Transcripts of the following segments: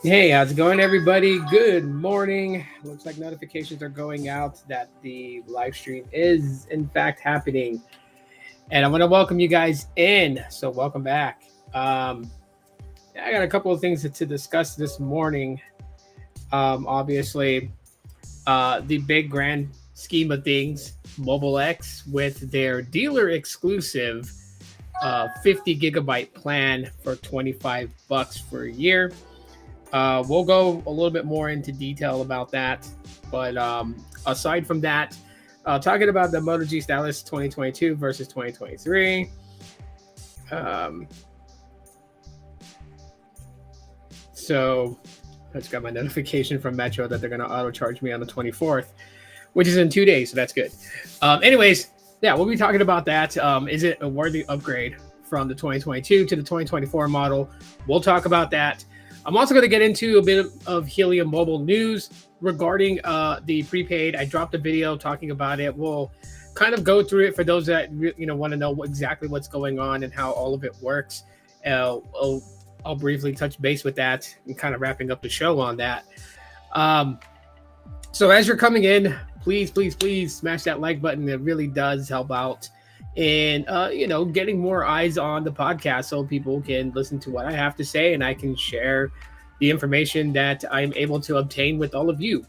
Hey, how's it going, everybody? Good morning. Looks like notifications are going out that the live stream is, in fact, happening. And I want to welcome you guys in. So, welcome back. I got a couple of things to discuss this morning. Obviously, the big grand scheme of things, Mobile X with their dealer exclusive 50 gigabyte plan for 25 bucks for a year. We'll go a little bit more into detail about that. But aside from that, talking about the Moto G Stylus 2022 versus 2023. So I just got my notification from Metro that they're going to auto charge me on the 24th, which is in 2 days. So that's good. Anyways, yeah, we'll be talking about that. Is it a worthy upgrade from the 2022 to the 2024 model? We'll talk about that. I'm also going to get into a bit of Helium mobile news regarding the prepaid. I dropped a video talking about it. We'll kind of go through it for those that want to know exactly what's going on and how all of it works. I'll briefly touch base with that and kind of wrapping up the show on that. So as you're coming in, please smash that like button. It really does help out in getting more eyes on the podcast so people can listen to what I have to say and I can share the information that I'm able to obtain with all of you.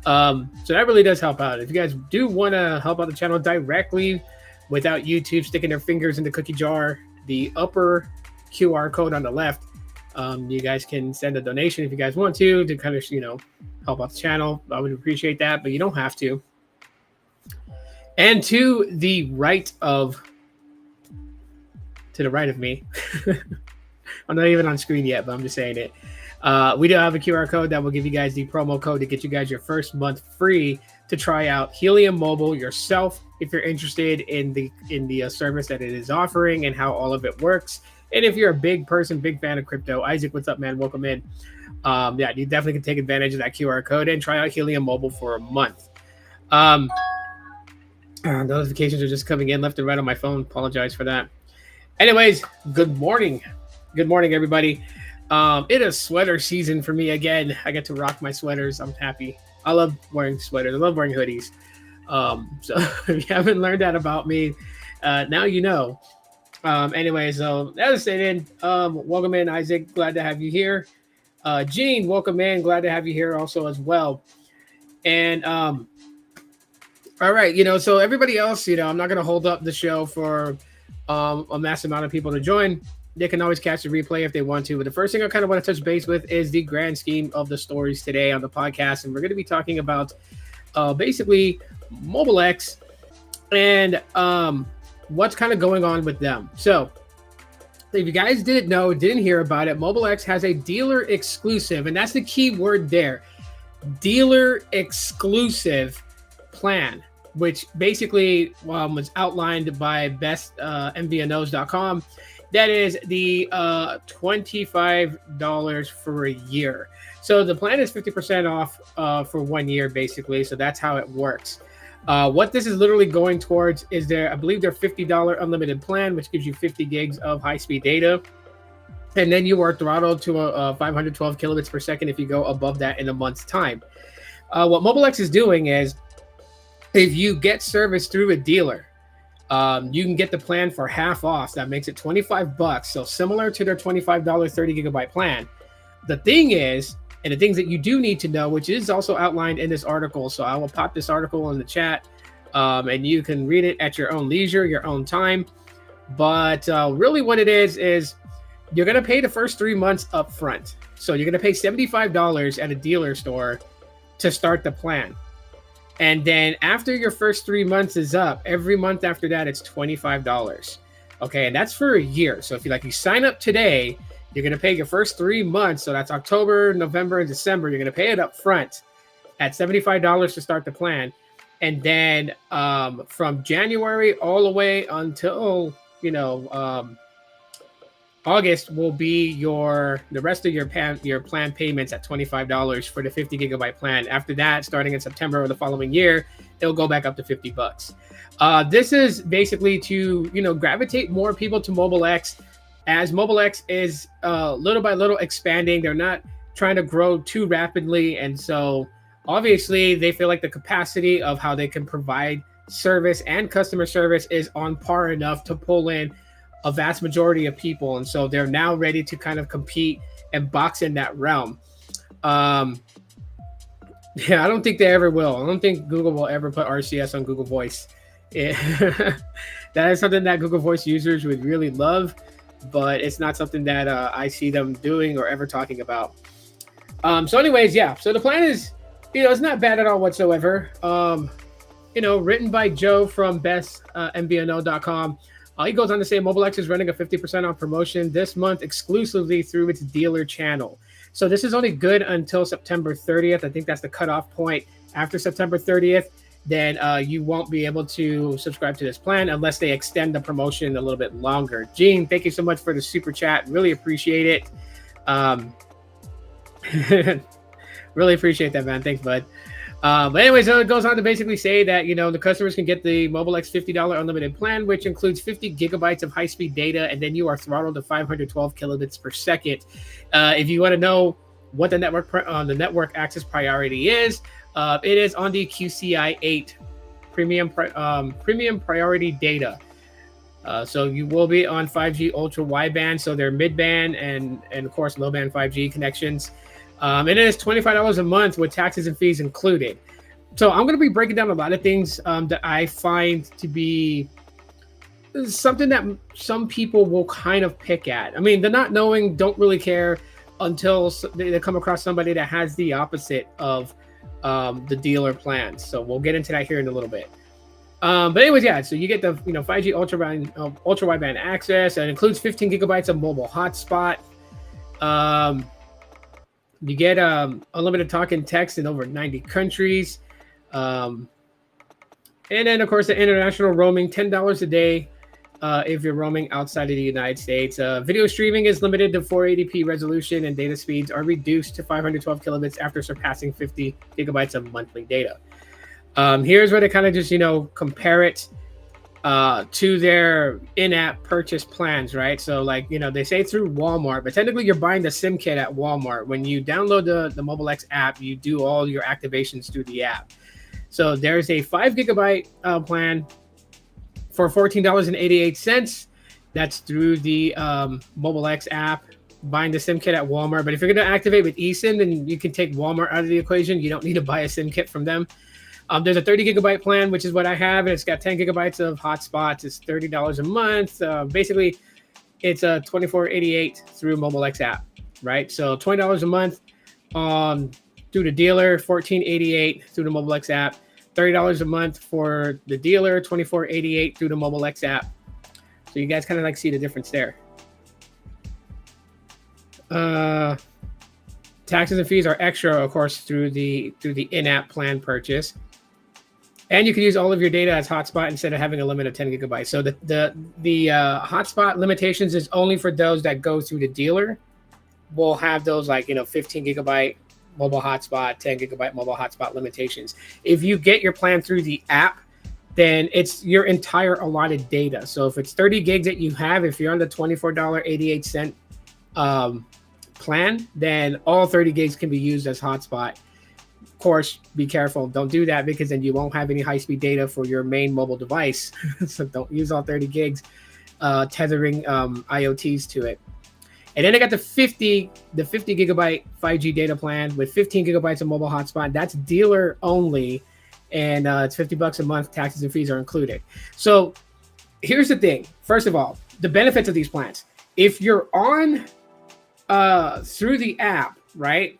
So that really does help out. If you guys do want to help out the channel directly without YouTube sticking their fingers in the cookie jar, the upper QR code on the left, you guys can send a donation if you guys want to kind of help out the channel. I would appreciate that, but you don't have to. And to the right of me, I'm not even on screen yet, but I'm just saying it. We do have a QR code that will give you guys the promo code to get you guys your first month free to try out Helium Mobile yourself if you're interested in the service that it is offering and how all of it works. And if you're a big fan of crypto, Isaac, what's up, man? Welcome in. Yeah, you definitely can take advantage of that QR code and try out Helium Mobile for a month. Notifications are just coming in left and right on my phone. Apologize for that. Anyways, good morning. Good morning, everybody. It is sweater season for me again. I get to rock my sweaters. I'm happy. I love wearing sweaters. I love wearing hoodies. So if you haven't learned that about me, now you know. Anyway, so that was stated. Welcome in, Isaac. Glad to have you here. Gene, welcome in. Glad to have you here also as well. And all right, so everybody else, I'm not going to hold up the show for a massive amount of people to join. They can always catch the replay if they want to. But the first thing I kind of want to touch base with is the grand scheme of the stories today on the podcast. And we're going to be talking about basically Mobile X and what's kind of going on with them. So if you guys didn't hear about it, Mobile X has a dealer exclusive, and that's the key word there, dealer exclusive plan, which basically was outlined by bestmvnos.com. That is the $25 for a year. So the plan is 50% off for 1 year, basically. So that's how it works. What this is literally going towards is I believe their $50 unlimited plan, which gives you 50 gigs of high-speed data. And then you are throttled to a 512 kilobits per second if you go above that in a month's time. What Mobile X is doing is, if you get service through a dealer, you can get the plan for half off. That makes it 25 bucks. So similar to their $25 30 gigabyte plan. The thing is, and the things that you do need to know, which is also outlined in this article. So I will pop this article in the chat and you can read it at your own leisure, your own time. But really what it is you're going to pay the first 3 months up front. So you're going to pay $75 at a dealer store to start the plan. And then after your first 3 months is up, every month after that, it's $25. Okay, and that's for a year. So if you sign up today, you're going to pay your first 3 months. So that's October, November, and December. You're going to pay it up front at $75 to start the plan. And then from January all the way until, August will be the rest of your plan payments at $25 for the 50 gigabyte plan. After that, starting in September of the following year, it'll go back up to $50. This is basically to gravitate more people to Mobile X, as Mobile X is little by little expanding. They're not trying to grow too rapidly, and so obviously they feel like the capacity of how they can provide service and customer service is on par enough to pull in a vast majority of people, and so they're now ready to kind of compete and box in that realm. Yeah, I don't think they ever will. I don't think Google will ever put RCS on Google Voice. That is something that Google Voice users would really love, but it's not something that I see them doing or ever talking about. So anyways, yeah, so the plan is, it's not bad at all whatsoever. Written by Joe from bestmbno.com. He goes on to say Mobile X is running a 50% off promotion this month exclusively through its dealer channel. So this is only good until September 30th. I think that's the cutoff point. After September 30th, then you won't be able to subscribe to this plan unless they extend the promotion a little bit longer. Gene, thank you so much for the super chat. Really appreciate it. Really appreciate that, man. Thanks, bud. But anyway, so it goes on to basically say that, the customers can get the Mobile X $50 unlimited plan, which includes 50 gigabytes of high-speed data, and then you are throttled to 512 kilobits per second. If you want to know what the network access priority is, it is on the QCI 8 premium priority data. So you will be on 5G ultra wideband, so they're mid-band and of course low-band 5G connections. It is $25 a month with taxes and fees included. So I'm going to be breaking down a lot of things that I find to be something that some people will kind of pick at. I mean, the not knowing don't really care until they come across somebody that has the opposite of the dealer plans. So we'll get into that here in a little bit. But anyways, yeah, so you get the 5G ultra wideband access, and includes 15 gigabytes of mobile hotspot. You get unlimited talk and text in over 90 countries. And then, of course, the international roaming, $10 a day if you're roaming outside of the United States. Video streaming is limited to 480p resolution, and data speeds are reduced to 512 kilobits after surpassing 50 gigabytes of monthly data. Here's where they kind of just, compare it to their in-app purchase plans, right? So like, they say through Walmart, but technically you're buying the SIM kit at Walmart. When you download the Mobile X app, you do all your activations through the app. So there's a 5 gigabyte plan for $14.88. That's through the Mobile X app, buying the SIM kit at Walmart. But if you're going to activate with eSIM, then you can take Walmart out of the equation. You don't need to buy a SIM kit from them. There's a 30 gigabyte plan, which is what I have, and it's got 10 gigabytes of hotspots. It's $30 a month. Basically, it's a $24.88 through Mobile X app, right? So $20 a month through the dealer, $14.88 through the Mobile X app, $30 a month for the dealer, $24.88 through the Mobile X app. So you guys kind of like see the difference there. Taxes and fees are extra, of course, through the in-app plan purchase. And you can use all of your data as hotspot instead of having a limit of 10 gigabytes. So the hotspot limitations is only for those that go through the dealer. We'll have those 15 gigabyte mobile hotspot, 10 gigabyte mobile hotspot limitations. If you get your plan through the app, then it's your entire allotted data. So if it's 30 gigs that you have, if you're on the $24.88 plan, then all 30 gigs can be used as hotspot. Of course, be careful. Don't do that, because then you won't have any high-speed data for your main mobile device. So don't use all 30 gigs tethering IoTs to it. And then I got the 50 gigabyte 5G data plan with 15 gigabytes of mobile hotspot. That's dealer only, and it's $50 a month. Taxes and fees are included. So here's the thing. First of all, the benefits of these plans. If you're on through the app, right?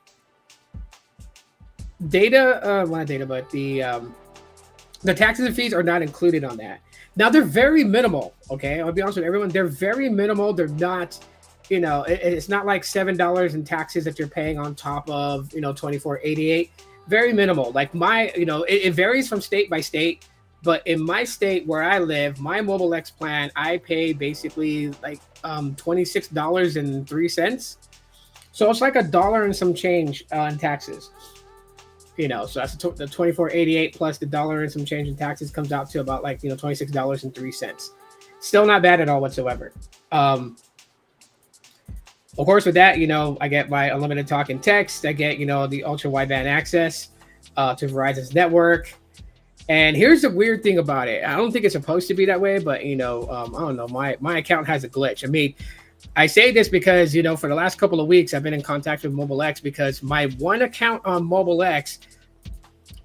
Not data, but the taxes and fees are not included on that. Now they're very minimal. Okay, I'll be honest with everyone. They're very minimal. They're not, it's not like $7 in taxes that you're paying on top of, $24.88. Very minimal. Like it varies from state by state. But in my state where I live, my Mobile X plan, I pay basically like $26.03. So it's like $1 and some change in taxes. So that's the $24.88 plus the $1 and some change in taxes comes out to about like $26.03. Still not bad at all whatsoever. Of course, with that, I get my unlimited talk and text. I get, the ultra wideband access to Verizon's network. And here's the weird thing about it. I don't think it's supposed to be that way, but I don't know. My account has a glitch. I mean, I say this because for the last couple of weeks, I've been in contact with Mobile X because my one account on Mobile X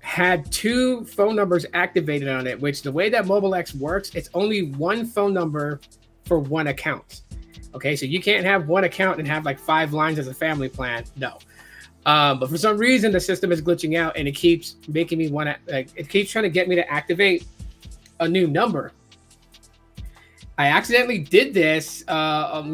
had 2 phone numbers activated on it. Which the way that Mobile X works, it's only one phone number for one account. Okay, so you can't have one account and have like 5 lines as a family plan. No. But for some reason, the system is glitching out and it keeps making me want to, it keeps trying to get me to activate a new number. I accidentally did this, what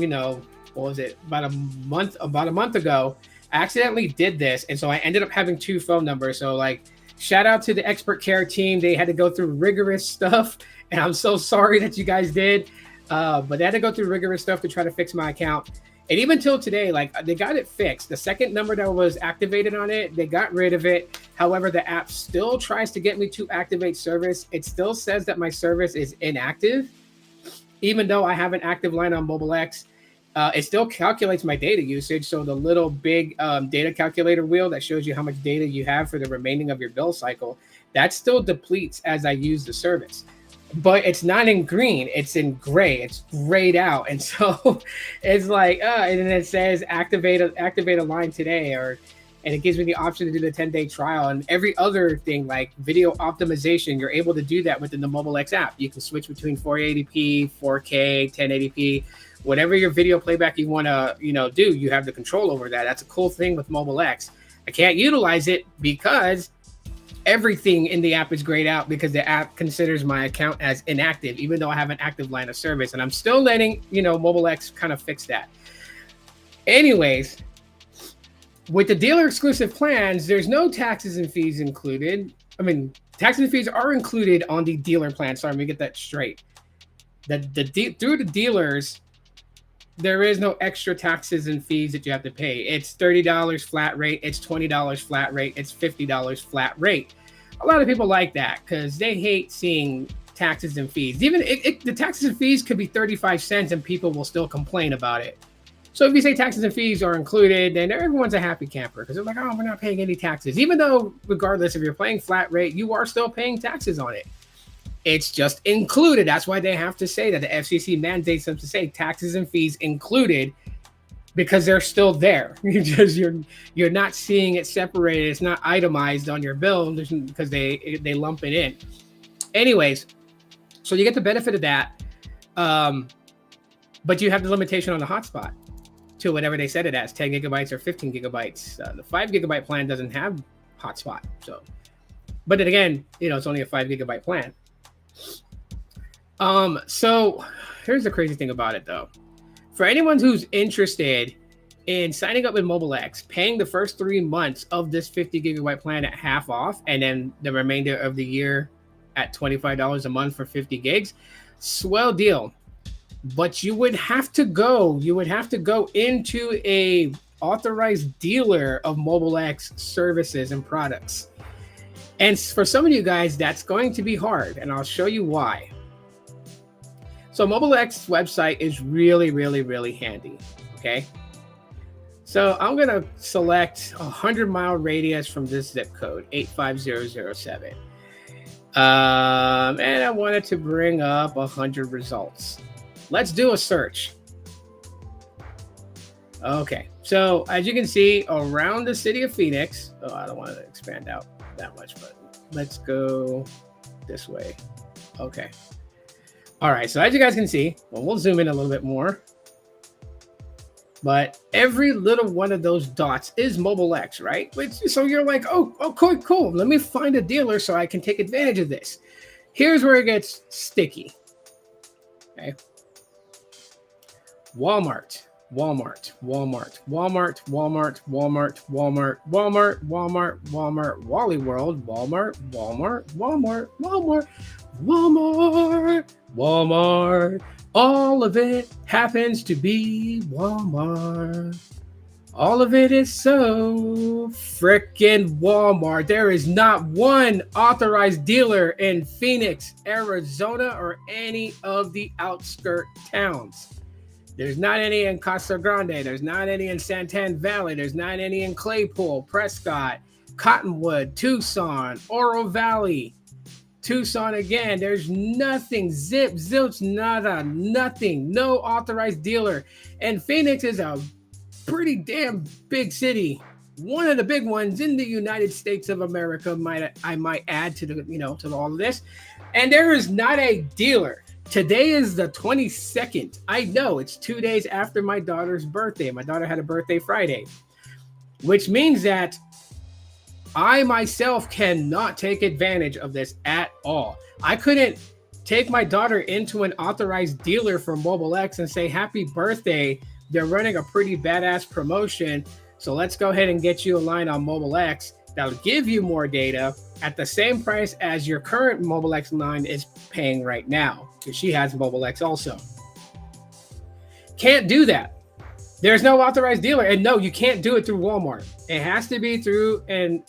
was it? About a month ago, I accidentally did this. And so I ended up having 2 phone numbers. So like, shout out to the expert care team. They had to go through rigorous stuff. And I'm so sorry that you guys did. But they had to go through rigorous stuff to try to fix my account. And even till today, like they got it fixed. The second number that was activated on it, they got rid of it. However, the app still tries to get me to activate service. It still says that my service is inactive, even though I have an active line on Mobile X. It still calculates my data usage. So the little big data calculator wheel that shows you how much data you have for the remaining of your bill cycle, that still depletes as I use the service. But it's not in green, it's in gray. It's grayed out. And so it's like, and then it says activate a line today, and it gives me the option to do the 10-day trial. And every other thing like video optimization, you're able to do that within the Mobile X app. You can switch between 480p, 4K, 1080p, whatever your video playback you want to, do, you have the control over that. That's a cool thing with Mobile X. I can't utilize it because everything in the app is grayed out because the app considers my account as inactive, even though I have an active line of service. And I'm still letting, Mobile X kind of fix that. Anyways, with the dealer exclusive plans, there's no taxes and fees included. I mean, taxes and fees are included on the dealer plan. Sorry, let me get that straight. Through the dealers, there is no extra taxes and fees that you have to pay. It's $30 flat rate. It's $20 flat rate. It's $50 flat rate. A lot of people like that because they hate seeing taxes and fees. Even the taxes and fees could be 35 cents and people will still complain about it. So if you say taxes and fees are included, then everyone's a happy camper because they're like, oh, we're not paying any taxes. Even though regardless if you're paying flat rate, you are still paying taxes on it. It's just included. That's why they have to say that. The FCC mandates them to say taxes and fees included because they're still there. You're not seeing it separated. It's not itemized on your bill because they lump it in. Anyways, so you get the benefit of that, but you have the limitation on the hotspot to whatever they set it as, 10 gigabytes or 15 gigabytes. The 5 gigabyte plan doesn't have hotspot. So, but then again, it's only a 5 gigabyte plan. So here's the crazy thing about it though. For anyone who's interested in signing up with Mobile X, paying the first 3 months of this 50 gigabyte plan at half off, and then the remainder of the year at $25 a month for 50 gigs, swell deal. But you would have to go into a authorized dealer of Mobile X services and products. And for some of you guys, that's going to be hard, and I'll show you why. So Mobile X website is really, really, really handy, okay? So I'm gonna select a 100-mile radius from this zip code, 85007. And I wanted to bring up 100 results. Let's do a search. Okay, so as you can see, around the city of Phoenix, I don't want to expand out that much, but let's go this way. Okay. All right, so as you guys can see, we'll zoom in a little bit more. But every little one of those dots is Mobile X, right? So you're like, oh, cool. Let me find a dealer so I can take advantage of this. Here's where it gets sticky. Okay. Walmart, Wally World, Walmart. All of it happens to be Walmart. All of it is so frickin' Walmart. There is not one authorized dealer in Phoenix, Arizona, or any of the outskirt towns. There's not any in Casa Grande. There's not any in Santan Valley. There's not any in Claypool, Prescott, Cottonwood, Tucson, Oro Valley, Tucson again. There's nothing. Zip, zilch, nada, nothing. No authorized dealer. And Phoenix is a pretty damn big city. One of the big ones in the United States of America, I might add to the, to all of this. And there is not a dealer. Today is the 22nd. I know it's 2 days after my daughter's birthday. My daughter had a birthday Friday, which means that I myself cannot take advantage of this at all. I couldn't take my daughter into an authorized dealer for Mobile X and say, happy birthday. They're running a pretty badass promotion. So let's go ahead and get you a line on Mobile X that'll give you more data at the same price as your current Mobile X line is paying right now, because she has Mobile X also. Can't do that. There's no authorized dealer. And no, you can't do it through Walmart. It has to be through an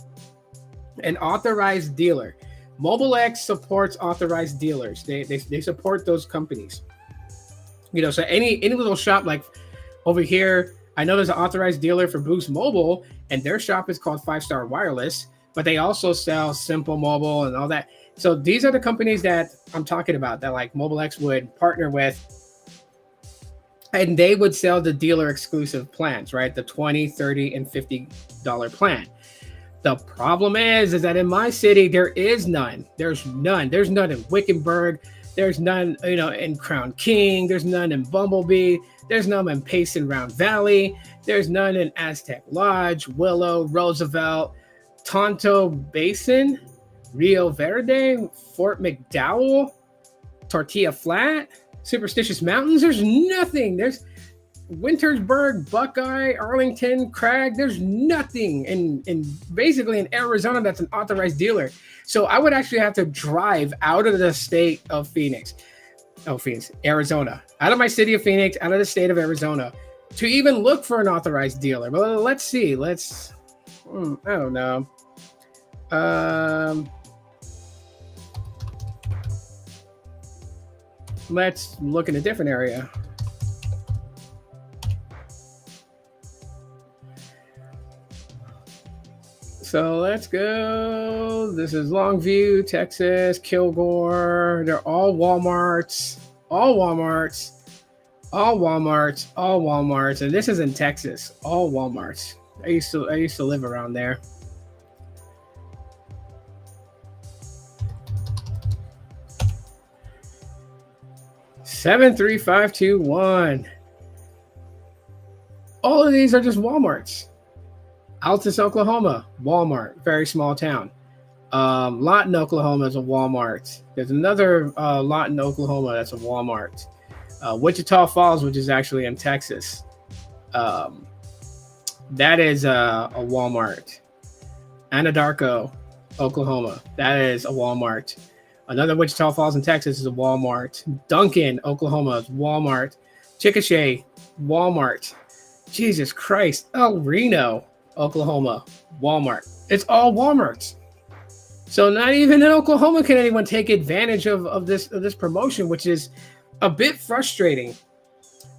authorized dealer. Mobile X supports authorized dealers. They support those companies. So any little shop like over here, I know there's an authorized dealer for Boost Mobile, and their shop is called 5 Star Wireless, but they also sell Simple Mobile and all that. So these are the companies that I'm talking about that like Mobile X would partner with, and they would sell the dealer exclusive plans, right? The $20, $30, and $50 plan. The problem is that in my city, there is none. There's none. There's none in Wickenburg. There's none, in Crown King. There's none in Bumblebee. There's none in Payson Round Valley. There's none in Aztec Lodge, Willow, Roosevelt, Tonto Basin, Rio Verde, Fort McDowell, Tortilla Flat, Superstitious Mountains. There's nothing. There's Wintersburg, Buckeye, Arlington, Cragg. There's nothing in basically in Arizona that's an authorized dealer. So I would actually have to drive out of the state of Arizona, out of my city of Phoenix, out of the state of Arizona, to even look for an authorized dealer. But let's see. I don't know. Let's look in a different area. So let's go. This is Longview, Texas, Kilgore. They're all Walmarts, and this is in Texas. All Walmarts. I used to live around there. Seven 3-5-2-1. All of these are just Walmarts. Altus, Oklahoma, Walmart, very small town. Lawton, Oklahoma is a Walmart. There's another Lawton, Oklahoma that's a Walmart. Wichita Falls, which is actually in Texas, that is a Walmart. Anadarko, Oklahoma, that is a Walmart. Another Wichita Falls in Texas is a Walmart. Duncan, Oklahoma is Walmart. Chickasha, Walmart. Jesus Christ. El Reno, Oklahoma, Walmart. It's all Walmarts. So not even in Oklahoma can anyone take advantage of this promotion, which is a bit frustrating.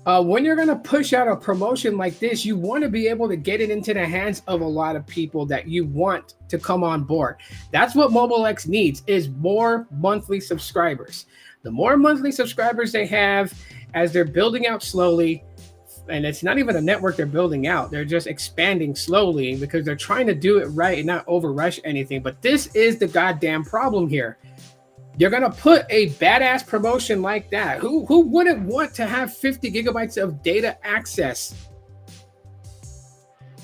When you're going to push out a promotion like this, you want to be able to get it into the hands of a lot of people that you want to come on board. That's what Mobile X needs, is more monthly subscribers. The more monthly subscribers they have, as they're building out slowly, and it's not even a network they're building out, they're just expanding slowly because they're trying to do it right and not overrush anything. But this is the goddamn problem here. You're going to put a badass promotion like that. Who wouldn't want to have 50 gigabytes of data access,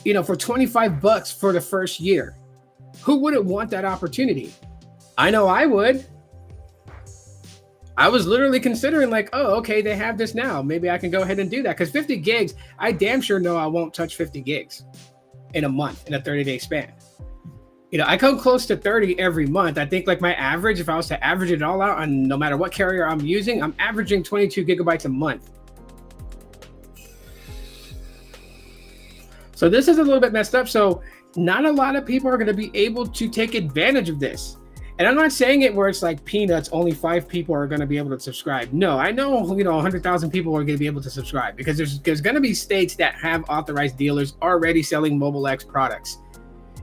for $25 for the first year? Who wouldn't want that opportunity? I know I would. I was literally considering like, oh, okay, they have this now. Maybe I can go ahead and do that. Because 50 gigs, I damn sure know I won't touch 50 gigs in a month, in a 30-day span. I come close to 30 every month. I think like my average, if I was to average it all out, and no matter what carrier I'm using, I'm averaging 22 gigabytes a month. So this is a little bit messed up. So not a lot of people are going to be able to take advantage of this. And I'm not saying it where it's like peanuts, only 5 people are going to be able to subscribe. No, I know, 100,000 people are going to be able to subscribe, because there's going to be states that have authorized dealers already selling Mobile X products.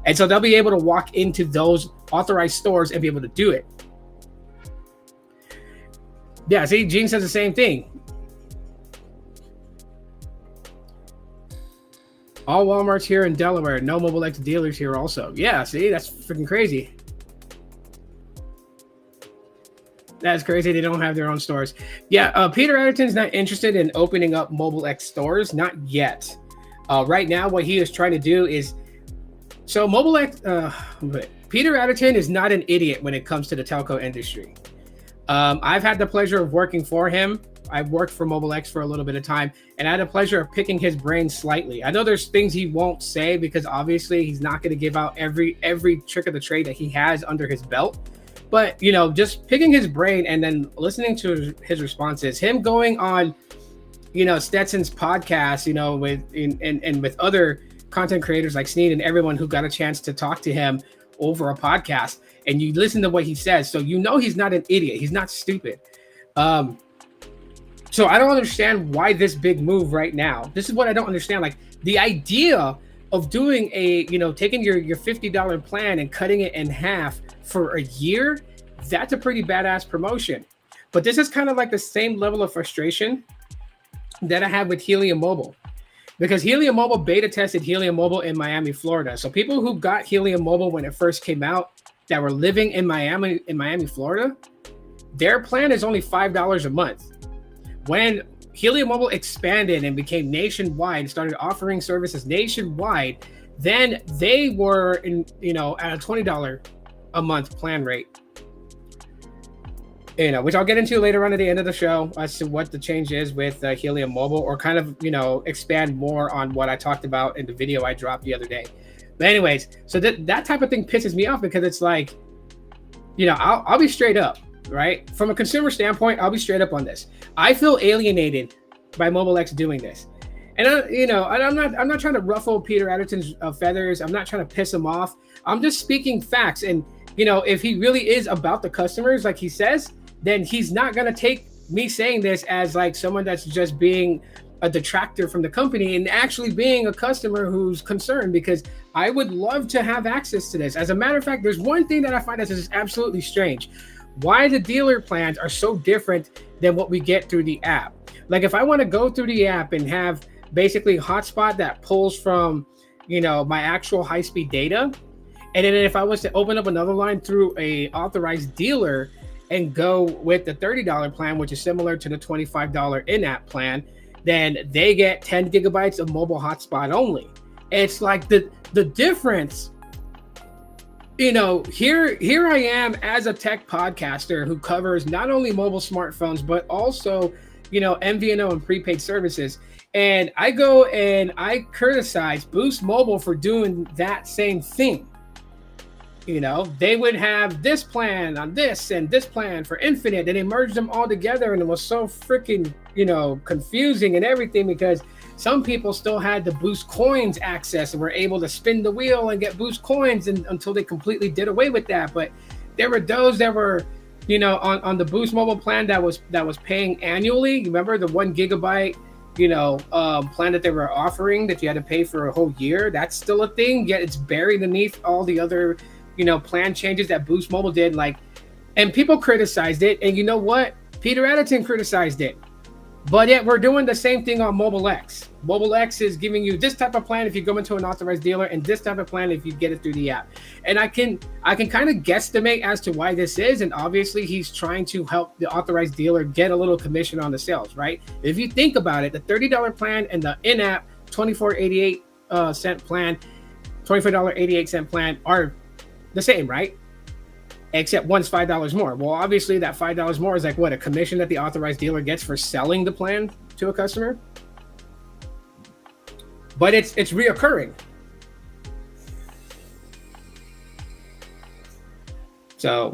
And so they'll be able to walk into those authorized stores and be able to do it. Yeah, see, Gene says the same thing. All Walmarts here in Delaware, no Mobile X dealers here also. Yeah, see, that's freaking crazy. That's crazy. They don't have their own stores. Yeah, Peter Adderton's not interested in opening up Mobile X stores, not yet. Right now, what he is trying to do is, so Mobile X, Peter Adderton is not an idiot when it comes to the telco industry. I've had the pleasure of working for him. I've worked for Mobile X for a little bit of time, and I had the pleasure of picking his brain slightly. I know there's things he won't say, because obviously he's not going to give out every trick of the trade that he has under his belt. But, just picking his brain and then listening to his responses, him going on, Stetson's podcast, with other content creators like Sneed and everyone who got a chance to talk to him over a podcast, and you listen to what he says. So, he's not an idiot. He's not stupid. So I don't understand why this big move right now. This is what I don't understand. Like, the idea of doing taking your $50 plan and cutting it in half for a year, that's a pretty badass promotion. But this is kind of like the same level of frustration that I have with Helium Mobile, because Helium Mobile beta tested Helium Mobile in Miami, Florida. So people who got Helium Mobile when it first came out that were living in Miami, Florida, their plan is only $5 a month. When Helium Mobile expanded and became nationwide, started offering services nationwide, then they were at a $20 a month plan rate. Which I'll get into later on at the end of the show as to what the change is with Helium Mobile, or kind of, expand more on what I talked about in the video I dropped the other day. But anyways, so that type of thing pisses me off, because it's like, I'll be straight up, right? From a consumer standpoint, I'll be straight up on this. I feel alienated by Mobile X doing this. And I'm not trying to ruffle Peter Adderton's feathers. I'm not trying to piss him off. I'm just speaking facts. And if he really is about the customers, like he says, then he's not going to take me saying this as like someone that's just being a detractor from the company, and actually being a customer who's concerned, because I would love to have access to this. As a matter of fact, there's one thing that I find that is absolutely strange. Why the dealer plans are so different than what we get through the app. Like, if I want to go through the app and have basically hotspot that pulls from, my actual high-speed data, and then if I was to open up another line through a authorized dealer and go with the $30 plan, which is similar to the $25 in-app plan, then they get 10 gigabytes of mobile hotspot only. It's like the difference. Here I am as a tech podcaster who covers not only mobile smartphones, but also, MVNO and prepaid services. And I go and I criticize Boost Mobile for doing that same thing. They would have this plan on this and this plan for Infinite, and they merged them all together, and it was so freaking, confusing and everything, because some people still had the Boost Coins access and were able to spin the wheel and get Boost Coins, and until they completely did away with that. But there were those that were, on the Boost Mobile plan that was paying annually. You remember the 1 gigabyte, plan that they were offering that you had to pay for a whole year? That's still a thing, yet it's buried beneath all the other plan changes that Boost Mobile did. And people criticized it, and you know what? Peter Adderton criticized it. But yet we're doing the same thing on Mobile X. Mobile X is giving you this type of plan if you go into an authorized dealer, and this type of plan if you get it through the app. And I can kind of guesstimate as to why this is, and obviously he's trying to help the authorized dealer get a little commission on the sales, right? If you think about it, the $30 plan and the in-app $24.88 plan, $24.88 plan are the same, right? Except one's $5 more. Well, obviously that $5 more is like what, a commission that the authorized dealer gets for selling the plan to a customer. But it's reoccurring. So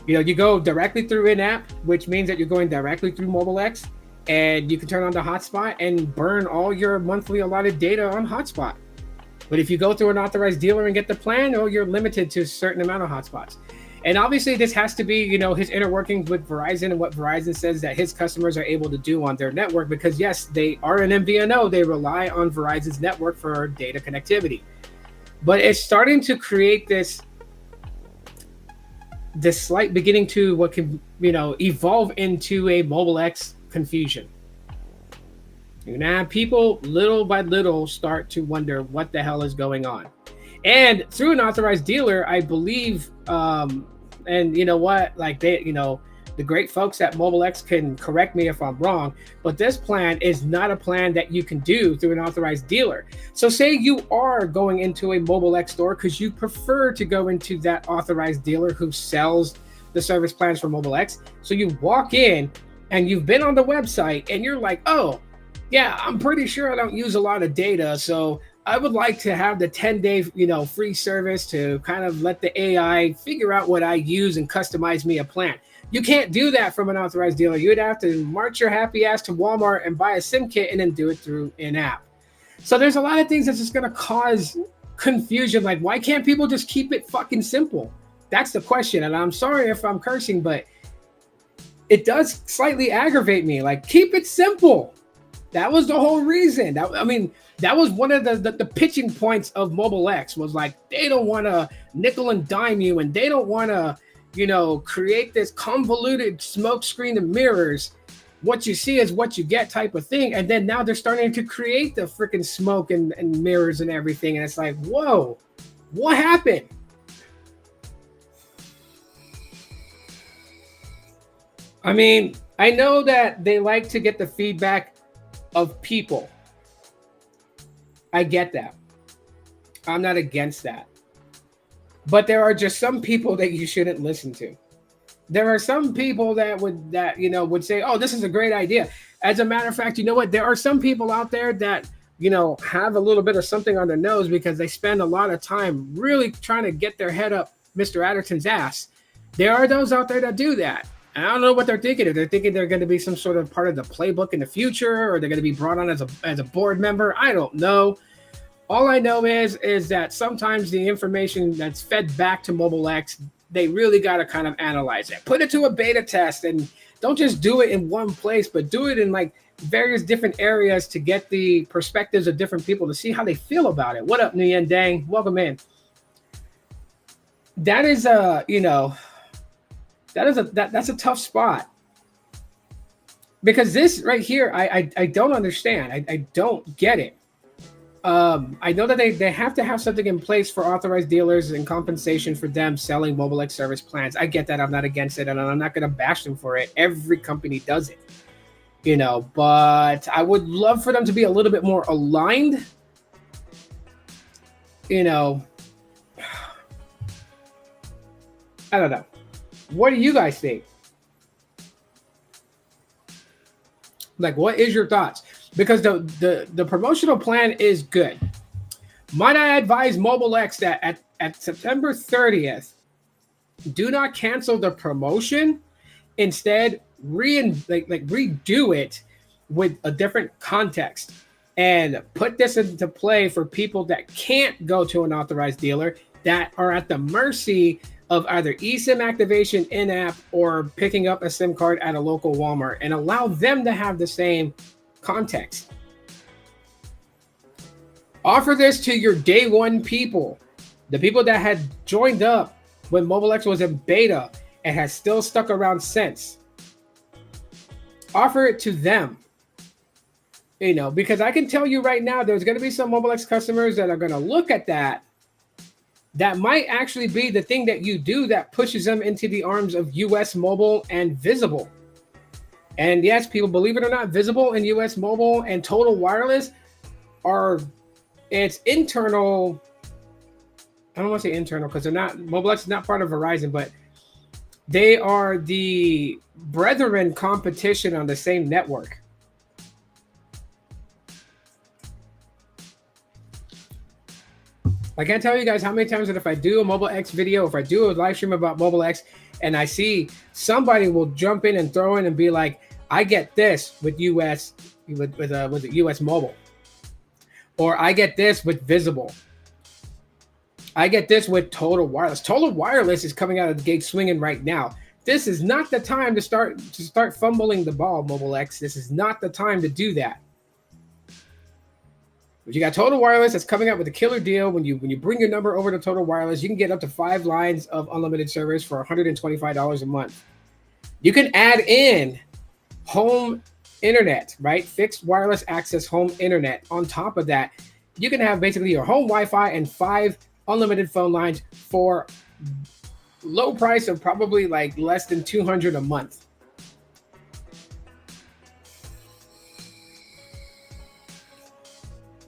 you go directly through in-app, which means that you're going directly through Mobile X, and you can turn on the hotspot and burn all your monthly allotted data on hotspot. But if you go through an authorized dealer and get the plan, you're limited to a certain amount of hotspots. And obviously this has to be, you know, his inner workings with Verizon and what Verizon says that his customers are able to do on their network, because yes, they are an MVNO. They rely on Verizon's network for data connectivity. But it's starting to create this slight beginning to what can, you know, evolve into a Mobile X confusion. You're gonna have people little by little start to wonder what the hell is going on. And through an authorized dealer, I believe, and you know what, like they, you know, the great folks at Mobile X can correct me if I'm wrong, but this plan is not a plan that you can do through an authorized dealer. So say you are going into a Mobile X store because you prefer to go into that authorized dealer who sells the service plans for Mobile X. So you walk in and you've been on the website and you're like, oh, yeah, I'm pretty sure I don't use a lot of data, so I would like to have the 10-day, you know, free service to kind of let the AI figure out what I use and customize me a plan. You can't do that from an authorized dealer. You'd have to march your happy ass to Walmart and buy a SIM kit and then do it through in-app. So there's a lot of things that's just going to cause confusion. Like, why can't people just keep it fucking simple? That's the question. And I'm sorry if I'm cursing, but it does slightly aggravate me. Like, keep it simple. That was the whole reason. I mean, that was one of the pitching points of Mobile X, was like, they don't want to nickel and dime you, and they don't want to, you know, create this convoluted smoke screen and mirrors. What you see is what you get type of thing. And then now they're starting to create the freaking smoke and mirrors and everything. And it's like, whoa, what happened? I mean, I know that they like to get the feedback of people. I get that. I'm not against that. But there are just some people that you shouldn't listen to. There are some people that would say, oh, this is a great idea. As a matter of fact, you know what? There are some people out there that, you know, have a little bit of something on their nose because they spend a lot of time really trying to get their head up Mr. Adderton's ass. There are those out there that do that. And I don't know what they're thinking. If they're thinking they're going to be some sort of part of the playbook in the future, or they're going to be brought on as a board member, I don't know. All I know is that sometimes the information that's fed back to Mobile X, they really got to kind of analyze it. Put it to a beta test, and don't just do it in one place, but do it in like various different areas to get the perspectives of different people to see how they feel about it. What up, Nguyen Dang? Welcome in. That is that's a tough spot, because this right here, I don't understand. I don't get it. I know that they have to have something in place for authorized dealers and compensation for them selling Mobile X service plans. I get that. I'm not against it, and I'm not going to bash them for it. Every company does it, you know, but I would love for them to be a little bit more aligned, you know. I don't know. What do you guys think? Like, what is your thoughts? Because the promotional plan is good. Might I advise Mobile X that at September 30th, do not cancel the promotion. Instead, redo it with a different context and put this into play for people that can't go to an authorized dealer, that are at the mercy of either eSIM activation in-app or picking up a SIM card at a local Walmart, and allow them to have the same context. Offer this to your day one people, the people that had joined up when Mobile X was in beta and has still stuck around since. Offer it to them, you know, because I can tell you right now, there's going to be some Mobile X customers that are going to look at that. That might actually be the thing that you do that pushes them into the arms of US Mobile and Visible. And yes, people, believe it or not, Visible and US Mobile and Total Wireless are, it's internal. I don't want to say internal because they're not, Mobile X is not part of Verizon, but they are the brethren competition on the same network. I can't tell you guys how many times that if I do a Mobile X video, if I do a live stream about Mobile X, and I see somebody will jump in and throw in and be like, I get this with US with US Mobile, or I get this with Visible, I get this with Total Wireless. Total Wireless is coming out of the gate swinging right now. This is not the time to start fumbling the ball, Mobile X. This is not the time to do that. But you got Total Wireless that's coming out with a killer deal. When you bring your number over to Total Wireless, you can get up to 5 lines of unlimited service for $125 a month. You can add in home internet, right? Fixed wireless access home internet. On top of that, you can have basically your home Wi-Fi and 5 unlimited phone lines for low price of probably like less than $200 a month.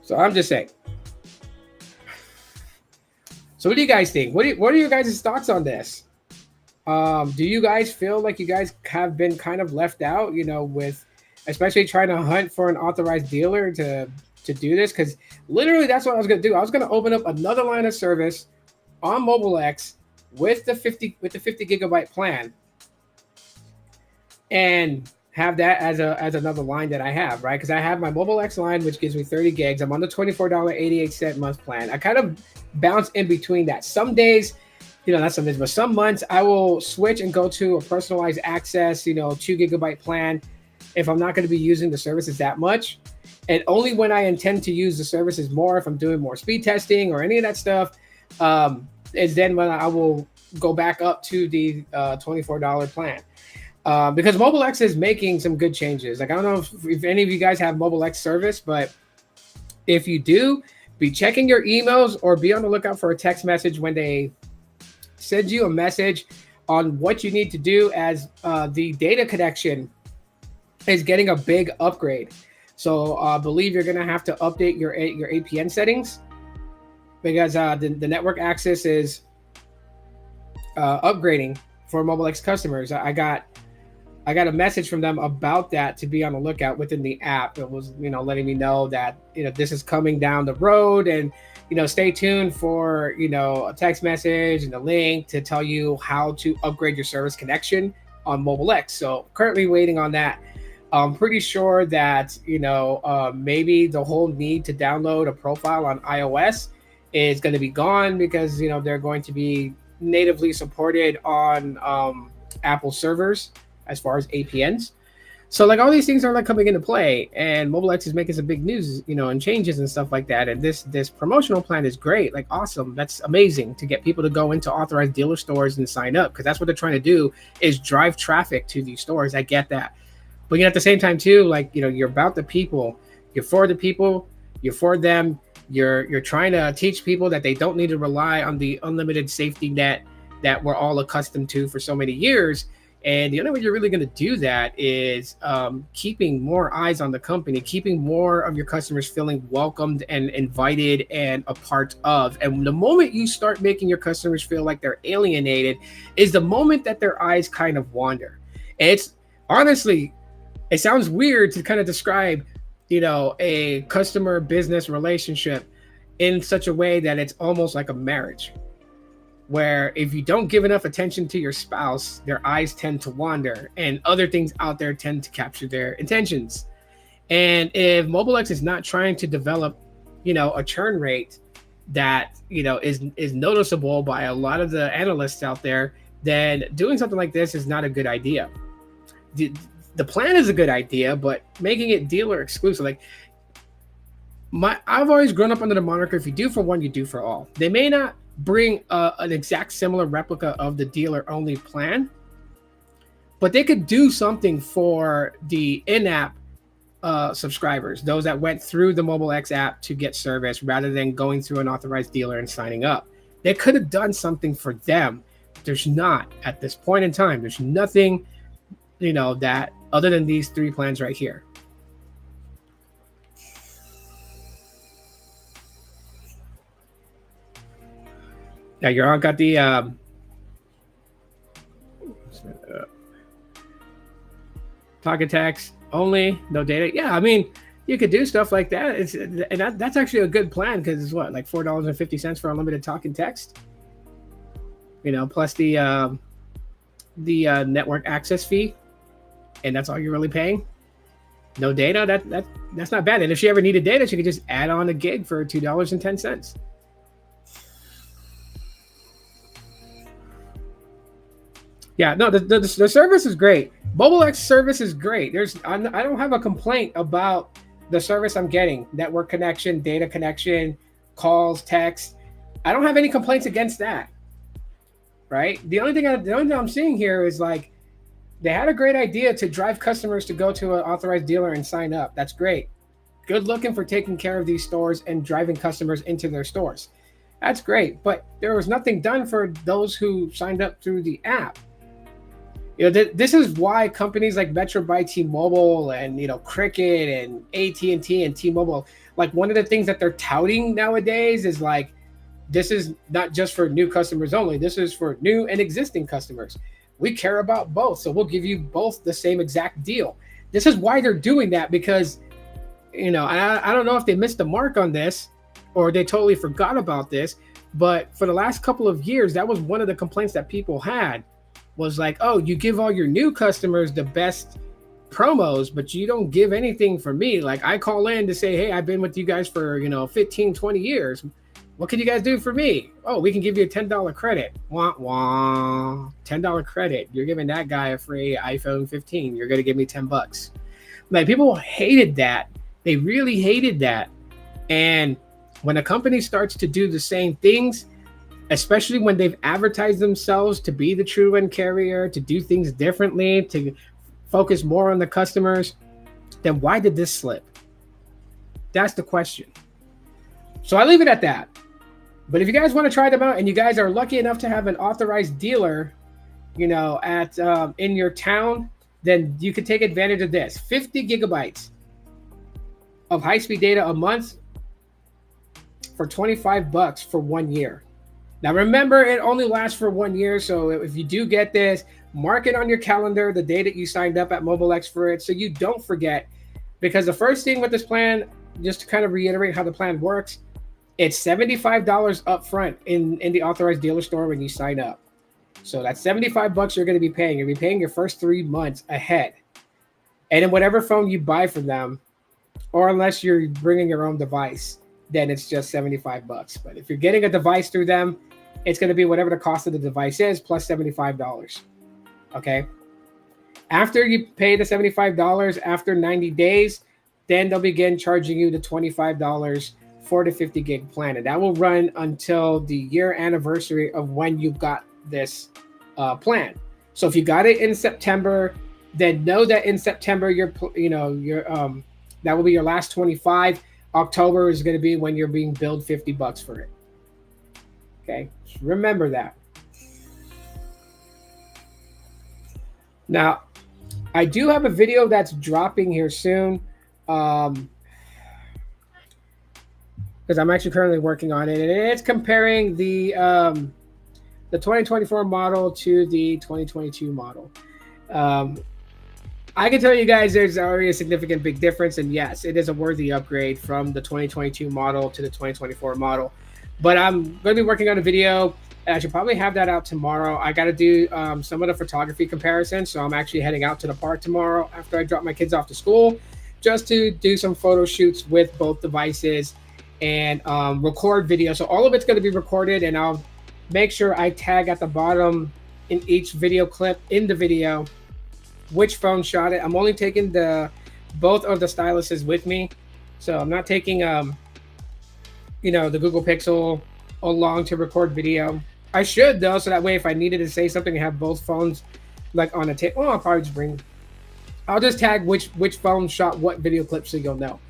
So I'm just saying. So what do you guys think? What are your guys' thoughts on this? Do you guys feel like you guys have been kind of left out, you know, with especially trying to hunt for an authorized dealer to do this? Because literally that's what I was going to do. I was going to open up another line of service on Mobile X with the 50 gigabyte plan and have that as another line that I have, right? Because I have my Mobile X line, which gives me 30 gigs. I'm on the $24.88 month plan. I kind of bounce in between that. Some days, you know, not some days, but some months I will switch and go to a personalized access, you know, 2 gigabyte plan if I'm not going to be using the services that much. And only when I intend to use the services more, if I'm doing more speed testing or any of that stuff, is then when I will go back up to the $24 plan. Because Mobile X is making some good changes. Like, I don't know if any of you guys have Mobile X service, but if you do, be checking your emails or be on the lookout for a text message when they send you a message on what you need to do, as the data connection is getting a big upgrade. So I believe you're going to have to update your APN settings, because the network access is upgrading for Mobile X customers. I got a message from them about that, to be on the lookout within the app. It was, you know, letting me know that, you know, this is coming down the road, and, you know, stay tuned for, you know, a text message and a link to tell you how to upgrade your service connection on Mobile X. So currently waiting on that. I'm pretty sure that, you know, maybe the whole need to download a profile on iOS is going to be gone, because, you know, they're going to be natively supported on Apple servers as far as APNs. So like all these things are like coming into play, and Mobile X is making some big news, you know, and changes and stuff like that. And this promotional plan is great, like awesome. That's amazing to get people to go into authorized dealer stores and sign up, because that's what they're trying to do, is drive traffic to these stores. I get that. But you know, at the same time too, like, you know, you're about the people, you're for the people, you're for them. You're trying to teach people that they don't need to rely on the unlimited safety net that we're all accustomed to for so many years. And the only way you're really going to do that is keeping more eyes on the company, keeping more of your customers feeling welcomed and invited and a part of. And the moment you start making your customers feel like they're alienated is the moment that their eyes kind of wander. And it's honestly, it sounds weird to kind of describe, you know, a customer business relationship in such a way that it's almost like a marriage, where if you don't give enough attention to your spouse, their eyes tend to wander and other things out there tend to capture their intentions. And if Mobile X is not trying to develop, you know, a churn rate that, you know, is noticeable by a lot of the analysts out there, then doing something like this is not a good idea. The plan is a good idea, but making it dealer exclusive, like I've always grown up under the moniker, if you do for one, you do for all. They may not bring an exact similar replica of the dealer only plan, but they could do something for the in-app subscribers, those that went through the Mobile X app to get service rather than going through an authorized dealer and signing up. They could have done something for them. There's not at this point in time. There's nothing, you know, that other than these 3 plans right here. Now you're on, got the pocket text only, no data. Yeah, I mean, you could do stuff like that. That's actually a good plan, because it's what, like $4.50 for unlimited talk and text, you know, plus the network access fee, and that's all you're really paying. No data. That's not bad. And if she ever needed data, she could just add on a gig for $2.10. Yeah, no, the service is great. Mobile X service is great. I don't have a complaint about the service I'm getting. Network connection, data connection, calls, text. I don't have any complaints against that. Right. The only thing I'm seeing here is like they had a great idea to drive customers to go to an authorized dealer and sign up. That's great. Good looking for taking care of these stores and driving customers into their stores. That's great. But there was nothing done for those who signed up through the app. This is why companies like Metro by T-Mobile and Cricket and AT&T and T-Mobile, like one of the things that they're touting nowadays is like this is not just for new customers only. This is for new and existing customers. We care about both, so we'll give you both the same exact deal. This is why they're doing that, because I don't know if they missed the mark on this or they totally forgot about this, but for the last couple of years, that was one of the complaints that people had was like, oh, you give all your new customers the best promos, but you don't give anything for me. Like I call in to say, hey, I've been with you guys for 15, 20 years. What can you guys do for me? Oh, we can give you a $10 credit. Wah, wah. $10 credit. You're giving that guy a free iPhone 15. You're going to give me $10. Like people hated that. They really hated that. And when a company starts to do the same things, especially when they've advertised themselves to be the true end carrier, to do things differently, to focus more on the customers, then why did this slip? That's the question. So I leave it at that. But if you guys want to try them out and you guys are lucky enough to have an authorized dealer, at in your town, then you can take advantage of this. 50 gigabytes of high-speed data a month for $25 for 1 year. Now remember, it only lasts for 1 year. So if you do get this, mark it on your calendar the day that you signed up at Mobile X for it, so you don't forget. Because the first thing with this plan, just to kind of reiterate how the plan works, it's $75 up front in the authorized dealer store when you sign up. So that's $75 you're going to be paying. You'll be paying your first 3 months ahead. And then whatever phone you buy from them, or unless you're bringing your own device, then it's just $75. But if you're getting a device through them, it's going to be whatever the cost of the device is plus $75. Okay. After you pay the $75, after 90 days, then they'll begin charging you the $25 for the 50 gig plan. And that will run until the year anniversary of when you got this plan. So if you got it in September, then know that in September, that will be your last 25. October is going to be when you're being billed $50 for it. Okay. Remember that. Now, I do have a video that's dropping here soon. Because I'm actually currently working on it, and it's comparing the 2024 model to the 2022 model. I can tell you guys there's already a significant big difference, and yes, it is a worthy upgrade from the 2022 model to the 2024 model. But I'm going to be working on a video, and I should probably have that out tomorrow. I got to do some of the photography comparison, so I'm actually heading out to the park tomorrow after I drop my kids off to school, just to do some photo shoots with both devices and record video. So all of it's going to be recorded, and I'll make sure I tag at the bottom in each video clip in the video which phone shot it. I'm only taking both of the styluses with me, so I'm not taking the Google Pixel along to record video. I should though, so that way if I needed to say something and have both phones like on a tape, I'll probably I'll just tag which phone shot what video clip so you'll know.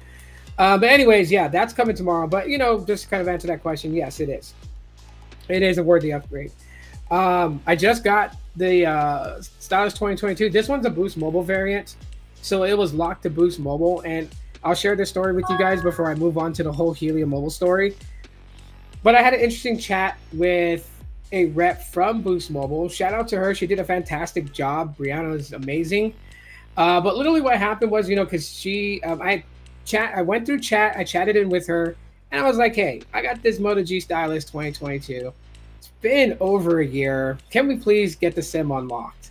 But anyways, yeah, that's coming tomorrow. But just kind of answer that question. Yes, it is. It is a worthy upgrade. I just got the Stylus 2022. This one's a Boost Mobile variant, so it was locked to Boost Mobile, and I'll share this story with you guys before I move on to the whole Helium mobile story. But I had an interesting chat with a rep from Boost Mobile. Shout out to her. She did a fantastic job. Brianna is amazing. But literally what happened was, because she, I went through chat, I chatted in with her, and I was like, hey, I got this Moto G Stylus 2022. It's been over a year. Can we please get the SIM unlocked?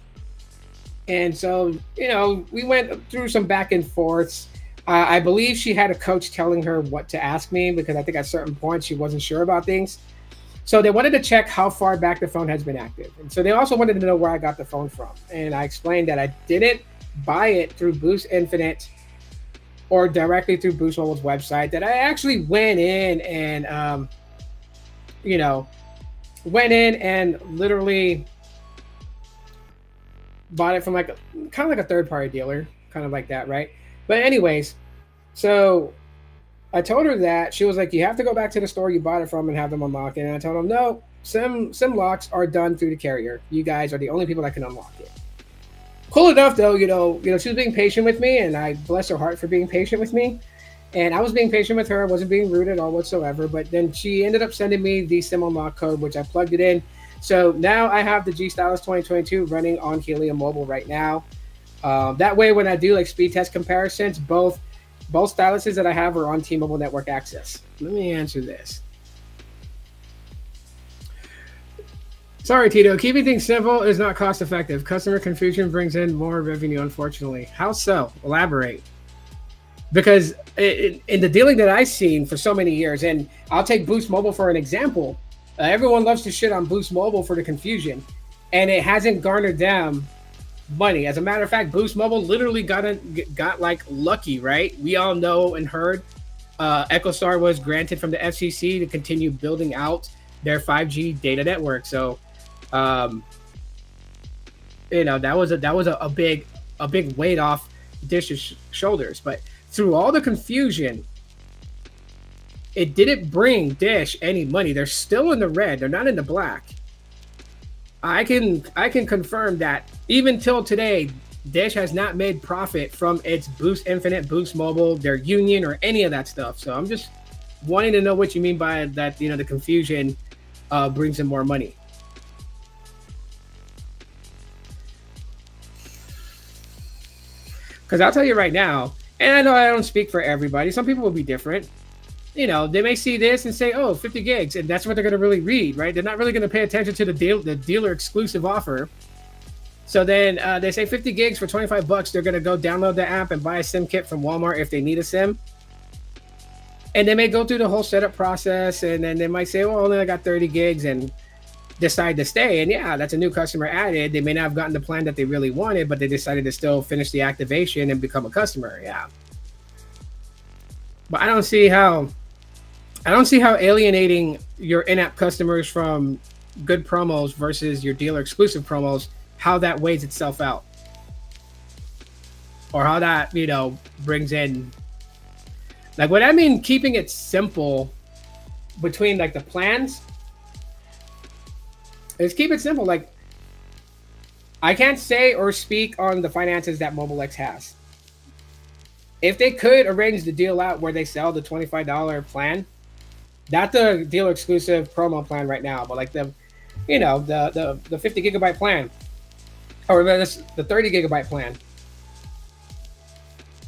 And so, we went through some back and forths. I believe she had a coach telling her what to ask me, because I think at certain points she wasn't sure about things. So they wanted to check how far back the phone has been active. And so they also wanted to know where I got the phone from. And I explained that I didn't buy it through Boost Infinite or directly through Boost Mobile's website, that I actually went in and, you know, went in and literally bought it from like kind of like a third party dealer, kind of like that, right? But anyways, so I told her that. She was like, you have to go back to the store you bought it from and have them unlock it. And I told them, no, sim locks are done through the carrier. You guys are the only people that can unlock it. Cool enough though, she was being patient with me, and I bless her heart for being patient with me. And I was being patient with her. I wasn't being rude at all whatsoever. But then she ended up sending me the sim unlock code, which I plugged it in. So now I have the G Stylus 2022 running on Helium Mobile right now. That way, when I do like speed test comparisons, both styluses that I have are on T-Mobile network access. Let me answer this. Sorry, Tito. Keeping things simple is not cost effective. Customer confusion brings in more revenue, unfortunately. How so? Elaborate. Because in the dealing that I've seen for so many years, and I'll take Boost Mobile for an example. Everyone loves to shit on Boost Mobile for the confusion, and it hasn't garnered them money. As a matter of fact, Boost Mobile literally got like lucky, right? We all know and heard EchoStar was granted from the FCC to continue building out their 5G data network. So, that was a big weight off Dish's shoulders. But through all the confusion, it didn't bring Dish any money. They're still in the red. They're not in the black. I can confirm that even till today, Dish has not made profit from its Boost Infinite, Boost Mobile, their union, or any of that stuff. So I'm just wanting to know what you mean by that. The confusion brings in more money. Because I'll tell you right now, and I know I don't speak for everybody. Some people will be different. They may see this and say, oh, 50 gigs. And that's what they're going to really read, right? They're not really going to pay attention to the dealer exclusive offer. So then they say 50 gigs for $25. They're going to go download the app and buy a SIM kit from Walmart if they need a SIM. And they may go through the whole setup process. And then they might say, well, only I got 30 gigs and decide to stay. And yeah, that's a new customer added. They may not have gotten the plan that they really wanted, but they decided to still finish the activation and become a customer. Yeah. But I don't see how alienating your in-app customers from good promos versus your dealer exclusive promos, how that weighs itself out, or how that brings in, like, what I mean keeping it simple between like the plans is keep it simple. Like, I can't say or speak on the finances that MobileX has. If they could arrange the deal out where they sell the $25 plan, not the dealer exclusive promo plan right now, but like the 50 gigabyte plan, or the 30 gigabyte plan.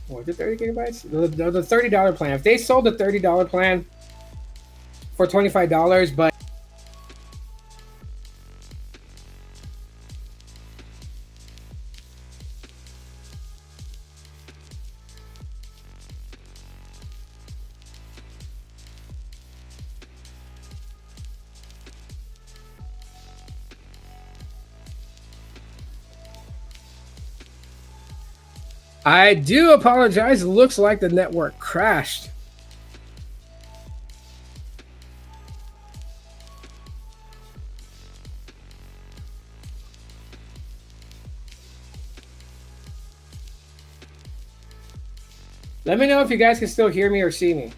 Or the 30 gigabytes? The $30 plan. If they sold the $30 plan for $25, but I do apologize. It looks like the network crashed. Let me know if you guys can still hear me or see me.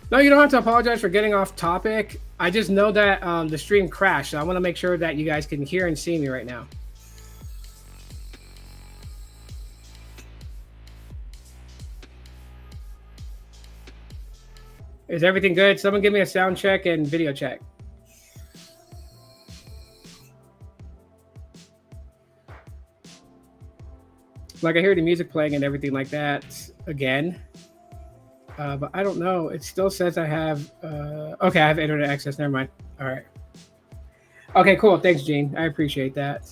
No, you don't have to apologize for getting off topic. I just know that the stream crashed, so I want to make sure that you guys can hear and see me right now. Is everything good? Someone give me a sound check and video check. Like, I hear the music playing and everything like that again. But I don't know. It still says I have... okay, I have internet access. Never mind. All right. Okay, cool. Thanks, Gene. I appreciate that.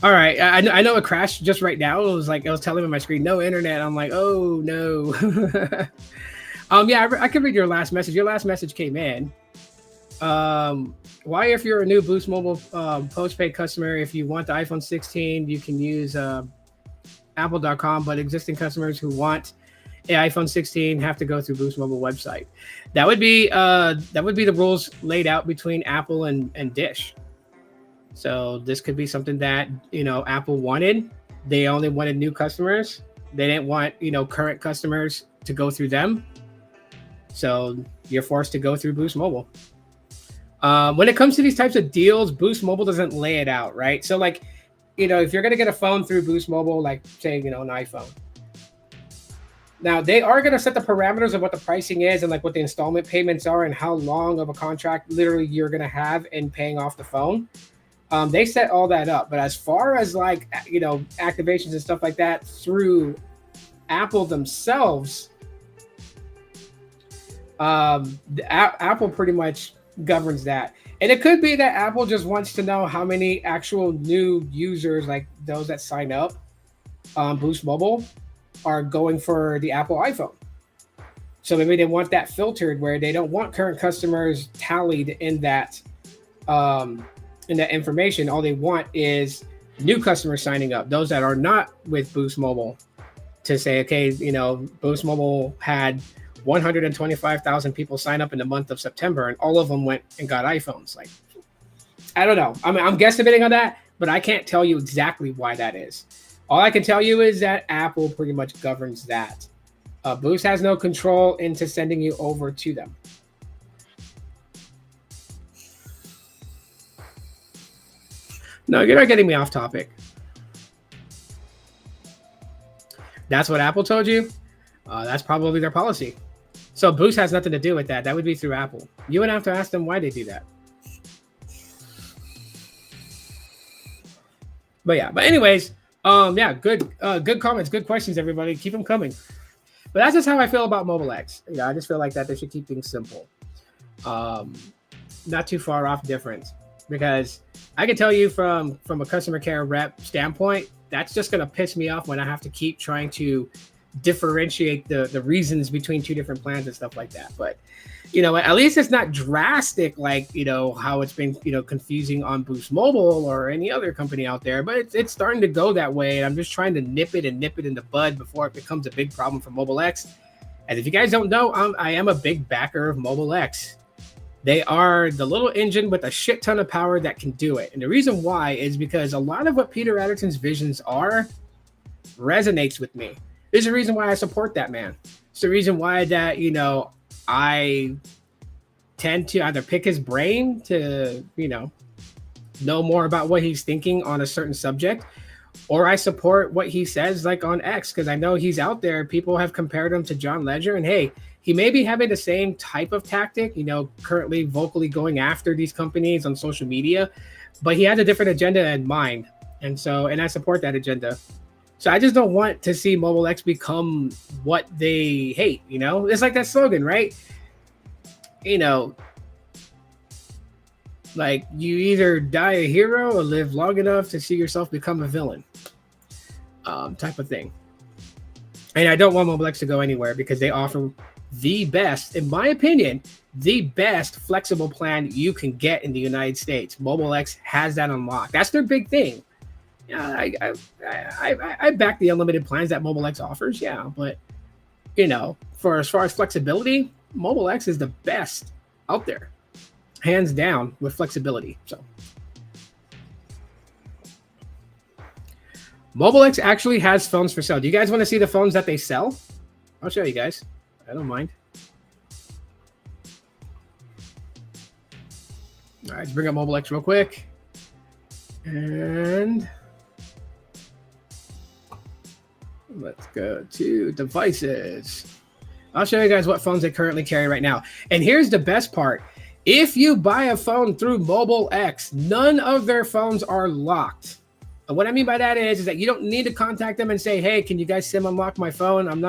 All right. I know it crashed just right now. It was telling me on my screen, no internet. I'm like, oh, no. Yeah, I can read your last message. Your last message came in. Why, if you're a new Boost Mobile postpaid customer, if you want the iPhone 16, you can use apple.com, but existing customers who want an iPhone 16 have to go through Boost Mobile website. That would be the rules laid out between Apple and Dish. So this could be something that, Apple wanted. They only wanted new customers. They didn't want, current customers to go through them. So you're forced to go through Boost Mobile. When it comes to these types of deals, Boost Mobile doesn't lay it out, right? So like, if you're going to get a phone through Boost Mobile, like say, an iPhone. Now they are going to set the parameters of what the pricing is and like what the installment payments are and how long of a contract literally you're going to have in paying off the phone. They set all that up. But as far as like, activations and stuff like that through Apple themselves, Apple pretty much governs that. And it could be that Apple just wants to know how many actual new users, like those that sign up on Boost Mobile, are going for the Apple iPhone. So maybe they want that filtered where they don't want current customers tallied in that information. All they want is new customers signing up, those that are not with Boost Mobile, to say, okay, Boost Mobile had 125,000 people sign up in the month of September, and all of them went and got iPhones. Like, I don't know. I mean, I'm guesstimating on that, but I can't tell you exactly why that is. All I can tell you is that Apple pretty much governs that. Boost has no control into sending you over to them. No, you're not getting me off topic. That's what Apple told you? That's probably their policy. So Boost has nothing to do with that. That would be through Apple. You would have to ask them why they do that. But anyways, good comments, good questions, everybody. Keep them coming. But that's just how I feel about Mobile X. I just feel like that they should keep things simple. Not too far off difference. Because I can tell you from a customer care rep standpoint, that's just going to piss me off when I have to keep trying to differentiate the reasons between two different plans and stuff like that. But at least it's not drastic like how it's been confusing on Boost Mobile or any other company out there, but it's starting to go that way, and I'm just trying to nip it in the bud before it becomes a big problem for Mobile X. And if you guys don't know, I am a big backer of Mobile X. They are the little engine with a shit ton of power that can do it. And the reason why is because a lot of what Peter Adderton's visions are resonates with me. There's a reason why I support that man. It's the reason why that, I tend to either pick his brain to, know more about what he's thinking on a certain subject, or I support what he says like on X, because I know he's out there. People have compared him to John Ledger, and hey, he may be having the same type of tactic, currently vocally going after these companies on social media, but he has a different agenda in mind. And I support that agenda. So I just don't want to see Mobile X become what they hate, It's like that slogan, right? Like you either die a hero or live long enough to see yourself become a villain, type of thing. And I don't want Mobile X to go anywhere because they offer the best, in my opinion, the best flexible plan you can get in the United States. Mobile X has that unlocked. That's their big thing. Yeah, I back the unlimited plans that Mobile X offers. Yeah, but for as far as flexibility, Mobile X is the best out there, hands down, with flexibility. So Mobile X actually has phones for sale. Do you guys want to see the phones that they sell? I'll show you guys. I don't mind. All right, let's bring up Mobile X real quick. And let's go to devices. I'll show you guys what phones they currently carry right now. And here's the best part. If you buy a phone through Mobile X, none of their phones are locked. And what I mean by that is that you don't need to contact them and say, hey, can you guys SIM unlock my phone?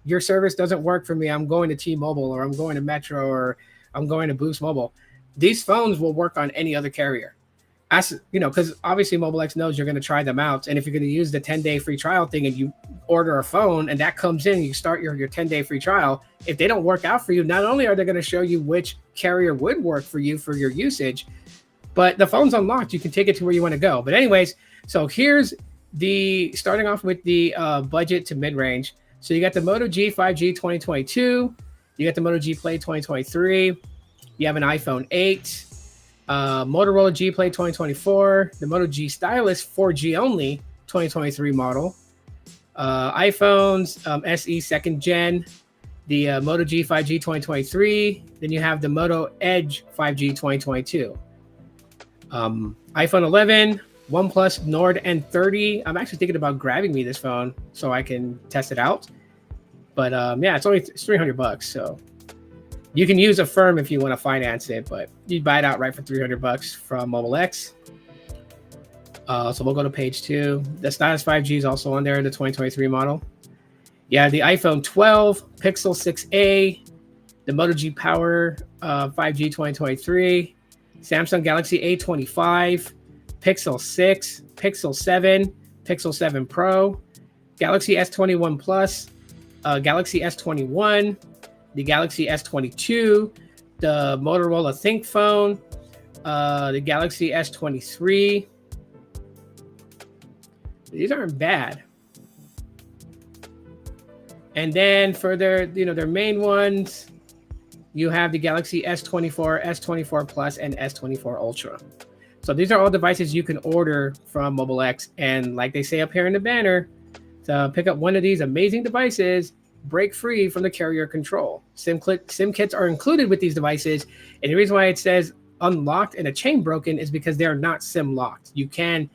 Your service doesn't work for me. I'm going to T-Mobile, or I'm going to Metro, or I'm going to Boost Mobile. These phones will work on any other carrier. Ask, because obviously Mobile X knows you're going to try them out, and if you're going to use the 10-day free trial thing and you order a phone and that comes in, you start your 10-day free trial. If they don't work out for you, not only are they going to show you which carrier would work for you for your usage, but the phone's unlocked. You can take it to where you want to go. But anyways, so here's starting off with the budget to mid-range. So you got the Moto G 5G 2022, you got the Moto G Play 2023, you have an iPhone 8, Motorola G Play 2024, the Moto G Stylus 4G only 2023 model, iPhones SE second gen, the Moto G 5G 2023, then you have the Moto Edge 5G 2022, iPhone 11, OnePlus Nord N30. I'm actually thinking about grabbing me this phone so I can test it out, but yeah, it's only $300, so you can use a firm if you want to finance it, but you buy it outright for $300 from Mobile X. So we'll go to page 2. The Stylus 5G is also on there, the 2023 model. Yeah, the iPhone 12, Pixel 6a, the Moto G Power 5G 2023, Samsung Galaxy A25, Pixel 6, Pixel 7, Pixel 7 Pro, Galaxy S21 Plus, Galaxy S21, the Galaxy S22, the Motorola ThinkPhone, the Galaxy S23. These aren't bad. And then for their main ones, you have the Galaxy S24, S24 Plus, and S24 Ultra. So these are all devices you can order from Mobile X. And like they say up here in the banner, to pick up one of these amazing devices, break free from the carrier control. SIM kits are included with these devices, and the reason why it says unlocked and a chain broken is because they're not SIM locked. You can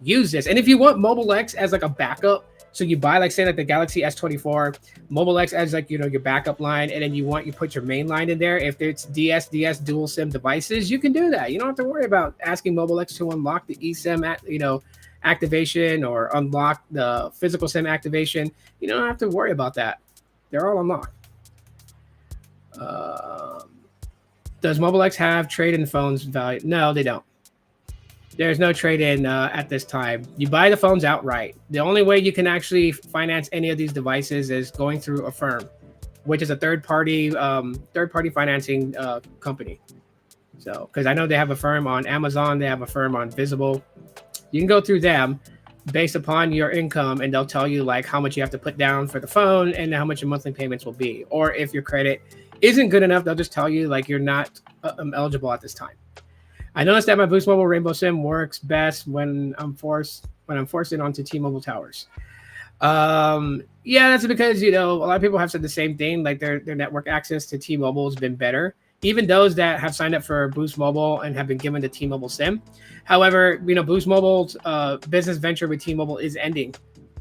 use this, and if you want Mobile X as like a backup, so you buy like the Galaxy S24, Mobile X as like your backup line, and then you put your main line in there. If it's DS dual SIM devices, you can do that. You don't have to worry about asking Mobile X to unlock the eSIM activation or unlock the physical SIM activation. You don't have to worry about that. They're all unlocked. Does Mobile X have trade-in phones value? No, they don't. There's no trade-in at this time. You buy the phones outright. The only way you can actually finance any of these devices is going through a firm, which is a third-party financing company. So, because I know they have a firm on Amazon, they have a firm on Visible. You can go through them based upon your income, and they'll tell you like how much you have to put down for the phone and how much your monthly payments will be. Or if your credit isn't good enough, they'll just tell you like you're not eligible at this time. I noticed that my Boost Mobile Rainbow SIM works best when I'm forced it onto T-Mobile towers. Yeah, that's because a lot of people have said the same thing. Like their network access to T-Mobile has been better. Even those that have signed up for Boost Mobile and have been given the T-Mobile SIM. However, Boost Mobile's business venture with T-Mobile is ending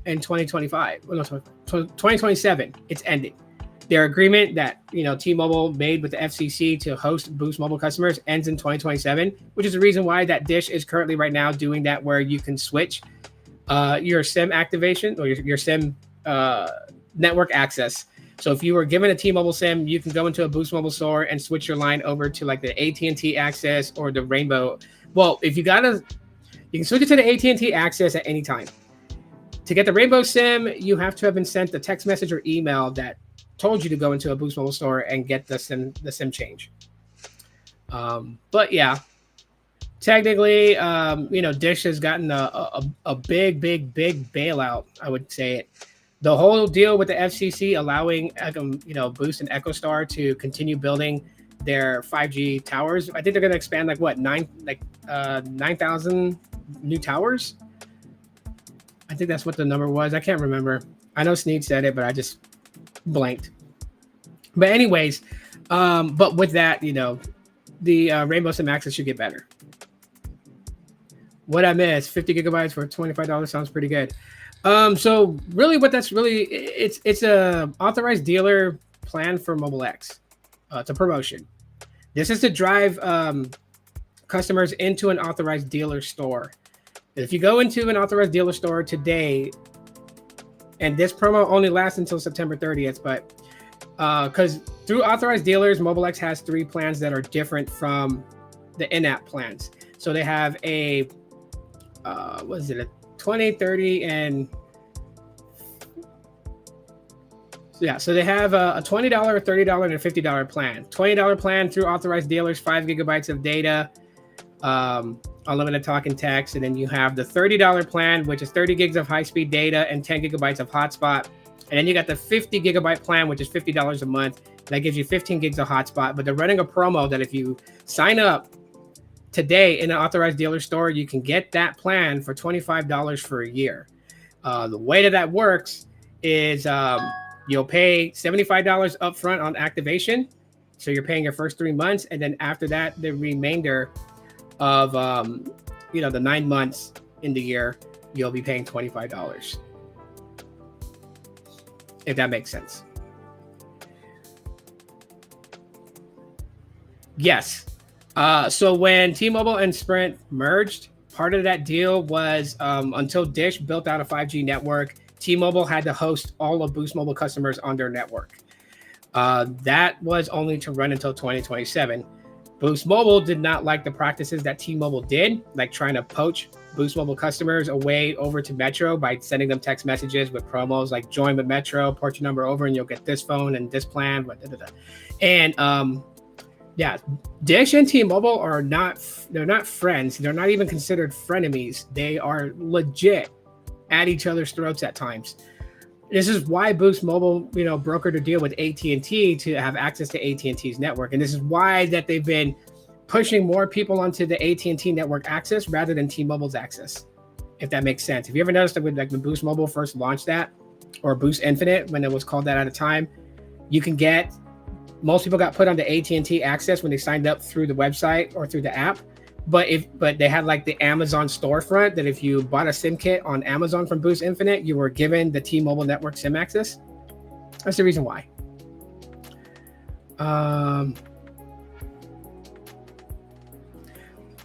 in 2025. Well, no, 2027. It's ending. Their agreement that T-Mobile made with the FCC to host Boost Mobile customers ends in 2027, which is the reason why that Dish is currently right now doing that, where you can switch your SIM activation or your SIM network access. So if you were given a T-Mobile SIM, you can go into a Boost Mobile store and switch your line over to like the AT&T Access or the Rainbow. Well, you can switch it to the AT&T Access at any time. To get the Rainbow SIM, you have to have been sent a text message or email that told you to go into a Boost Mobile store and get the SIM change. But yeah, technically, Dish has gotten a big bailout. I would say it. The whole deal with the FCC allowing Boost and EchoStar to continue building their 5G towers. I think they're going to expand 9,000 new towers. I think that's what the number was. I can't remember. I know Sneed said it, but I just blanked. But anyways, but with that, the Rainbow SIM access should get better. What I missed, 50 gigabytes for $25 sounds pretty good. So really it's a authorized dealer plan for Mobile X. It's a promotion. This is to drive customers into an authorized dealer store. If you go into an authorized dealer store today, and this promo only lasts until September 30th, but because through authorized dealers, Mobile X has 3 plans that are different from the in-app plans. So they have a what is it, a 20, 30, and yeah, so they have a $20, $30, and a $50 plan. $20 plan through authorized dealers, 5 gigabytes of data, unlimited talk and text. And then you have the $30 plan, which is 30 gigs of high-speed data and 10 gigabytes of hotspot. And then you got the 50 gigabyte plan, which is $50 a month. That gives you 15 gigs of hotspot. But they're running a promo that if you sign up today in an authorized dealer store, you can get that plan for $25 for a year. The way that works is you'll pay $75 upfront on activation. So you're paying your first 3 months. And then after that, the remainder of, the 9 months in the year, you'll be paying $25. If that makes sense. Yes. So when T-Mobile and Sprint merged, part of that deal was until Dish built out a 5G network, T-Mobile had to host all of Boost Mobile customers on their network. That was only to run until 2027. Boost Mobile did not like the practices that T-Mobile did, like trying to poach Boost Mobile customers away over to Metro by sending them text messages with promos like join with Metro, port your number over and you'll get this phone and this plan. And yeah, Dish and T-Mobile they're not friends. They're not even considered frenemies. They are legit at each other's throats at times. This is why Boost Mobile, brokered a deal with AT&T to have access to AT&T's network. And this is why that they've been pushing more people onto the AT&T network access rather than T-Mobile's access, if that makes sense. Have you ever noticed that when Boost Mobile first launched that, or Boost Infinite, when it was called that at a time, most people got put on the AT&T access when they signed up through the website or through the app. But they had like the Amazon storefront that if you bought a SIM kit on Amazon from Boost Infinite, you were given the T-Mobile network SIM access. That's the reason why.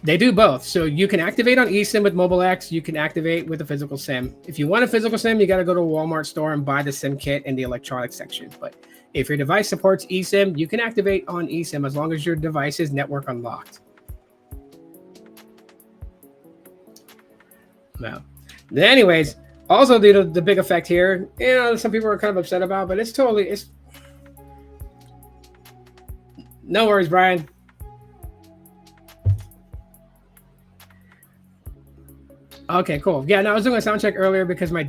They do both. So you can activate on eSIM with Mobile X. You can activate with a physical SIM. If you want a physical SIM, you got to go to a Walmart store and buy the SIM kit in the electronics section. But if your device supports eSIM, you can activate on eSIM as long as your device is network unlocked. No. Anyways, also the big effect here, some people are kind of upset about, but it's no worries, Brian. Okay, cool. Yeah, no, I was doing a sound check earlier because my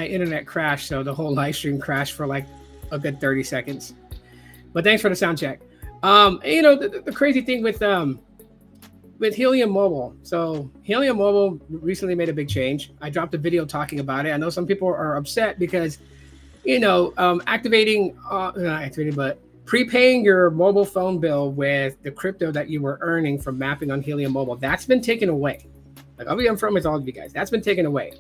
internet crashed, so the whole live stream crashed for like a good 30 seconds. But thanks for the sound check. The crazy thing with Helium Mobile. So Helium Mobile recently made a big change. I dropped a video talking about it. I know some people are upset because, prepaying your mobile phone bill with the crypto that you were earning from mapping on Helium Mobile, that's been taken away. Like, I'll be upfront with all of you guys. That's been taken away.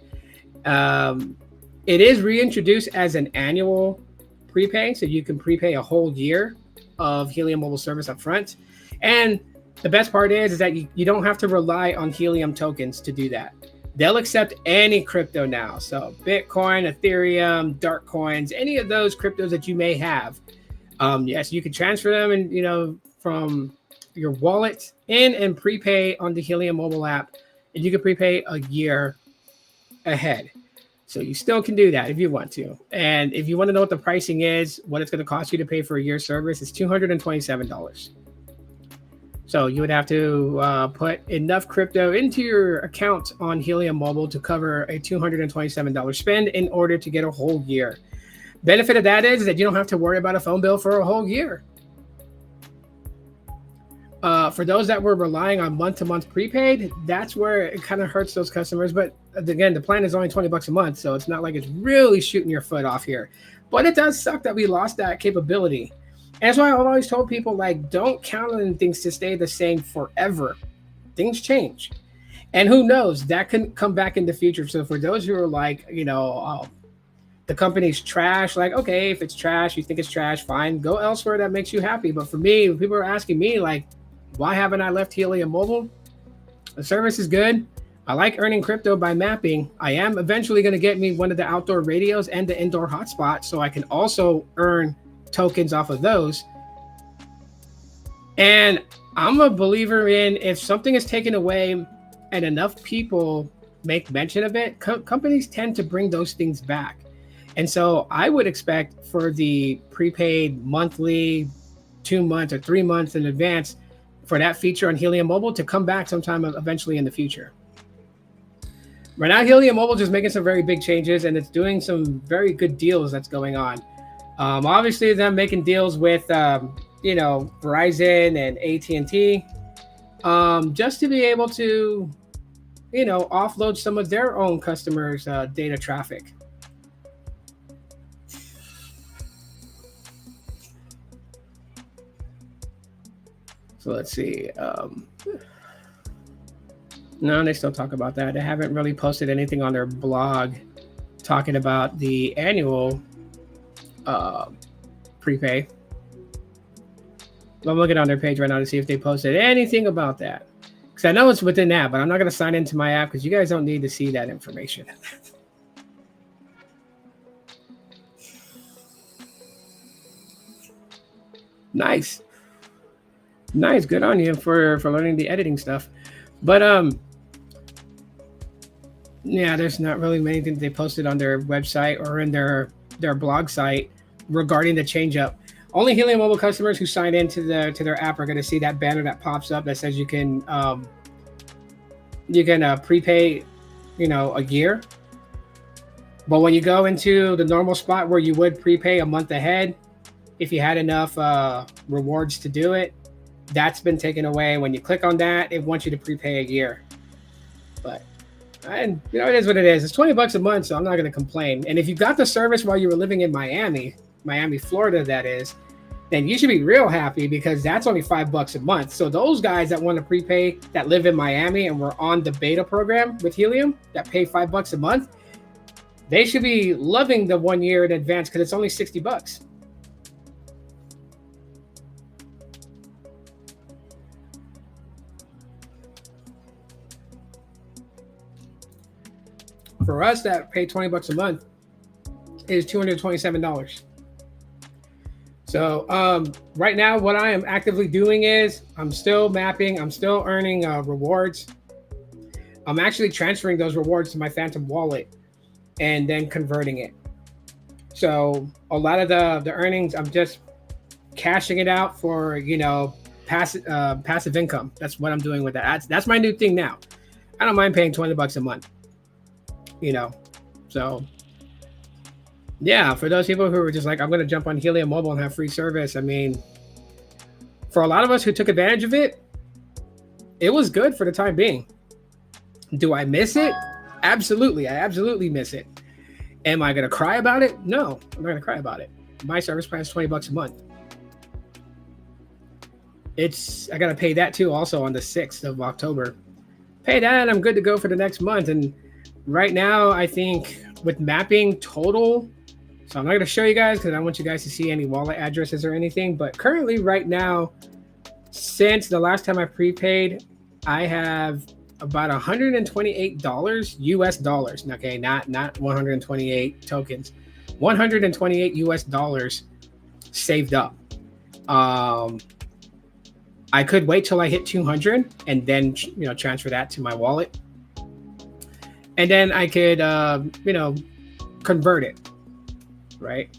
It is reintroduced as an annual prepay, so you can prepay a whole year of Helium Mobile service up front. And the best part is that you don't have to rely on Helium tokens to do that. They'll accept any crypto now. So Bitcoin, Ethereum, dark coins, any of those cryptos that you may have. Yes, you can transfer them and from your wallet in and prepay on the Helium mobile app. And you can prepay a year ahead. So you still can do that if you want to. And if you want to know what the pricing is, what it's going to cost you to pay for a year's service, it's $227. So you would have to put enough crypto into your account on Helium Mobile to cover a $227 spend in order to get a whole year. Benefit of that is that you don't have to worry about a phone bill for a whole year. For those that were relying on month-to-month prepaid, that's where it kind of hurts those customers. But again, the plan is only $20 a month, so it's not like it's really shooting your foot off here. But it does suck that we lost that capability. And that's why I've always told people, don't count on things to stay the same forever. Things change. And who knows, that can come back in the future. So for those who are the company's trash, okay, if it's trash, you think it's trash, fine, go elsewhere that makes you happy. But for me, when people are asking me, why haven't I left Helium Mobile? The service is good. I like earning crypto by mapping. I am eventually going to get me one of the outdoor radios and the indoor hotspot so I can also earn tokens off of those. And I'm a believer in if something is taken away and enough people make mention of it, companies tend to bring those things back. And so I would expect for the prepaid monthly, 2 months or 3 months in advance for that feature on Helium Mobile to come back sometime eventually in the future. Right now, Helium Mobile is making some very big changes and it's doing some very good deals that's going on. Obviously, them making deals with Verizon and AT&T, just to be able to offload some of their own customers' data traffic. So let's see. No, they still talk about that. They haven't really posted anything on their blog talking about the annual prepay. I'm looking on their page right now to see if they posted anything about that. Because I know it's within that, but I'm not going to sign into my app because you guys don't need to see that information. Nice. Good on you for learning the editing stuff. But yeah, there's not really many things they posted on their website or in their blog site regarding the change up. Only Helium Mobile customers who sign into their app are going to see that banner that pops up that says you can prepay, a year. But when you go into the normal spot where you would prepay a month ahead, if you had enough rewards to do it, that's been taken away. When you click on that, it wants you to prepay a year. But it is what it is. It's $20 a month, so I'm not going to complain. And if you got the service while you were living in Miami, Florida, that is, then you should be real happy because that's only $5 a month. So those guys that want to prepay that live in Miami and were on the beta program with Helium that pay $5 a month, they should be loving the 1 year in advance because it's only $60. For us that pay $20 a month is $227. So right now, what I am actively doing is I'm still mapping. I'm still earning rewards. I'm actually transferring those rewards to my Phantom wallet and then converting it. So a lot of the earnings, I'm just cashing it out for passive income. That's what I'm doing with that. That's my new thing now. I don't mind paying $20 a month. So yeah, for those people who were just like, I'm going to jump on Helium Mobile and have free service. I mean, for a lot of us who took advantage of it, it was good for the time being. Do I miss it? Absolutely. I absolutely miss it. Am I going to cry about it? No, I'm not going to cry about it. My service plan is $20 a month. I got to pay that too also on the 6th of October. Pay that, I'm good to go for the next month. And right now, I think with mapping total, so I'm not going to show you guys because I don't want you guys to see any wallet addresses or anything. But currently, right now, since the last time I prepaid, I have about $128 US dollars. Okay, not 128 tokens, 128 US dollars saved up. I could wait till I hit 200 and then transfer that to my wallet. And then I could, convert it, right?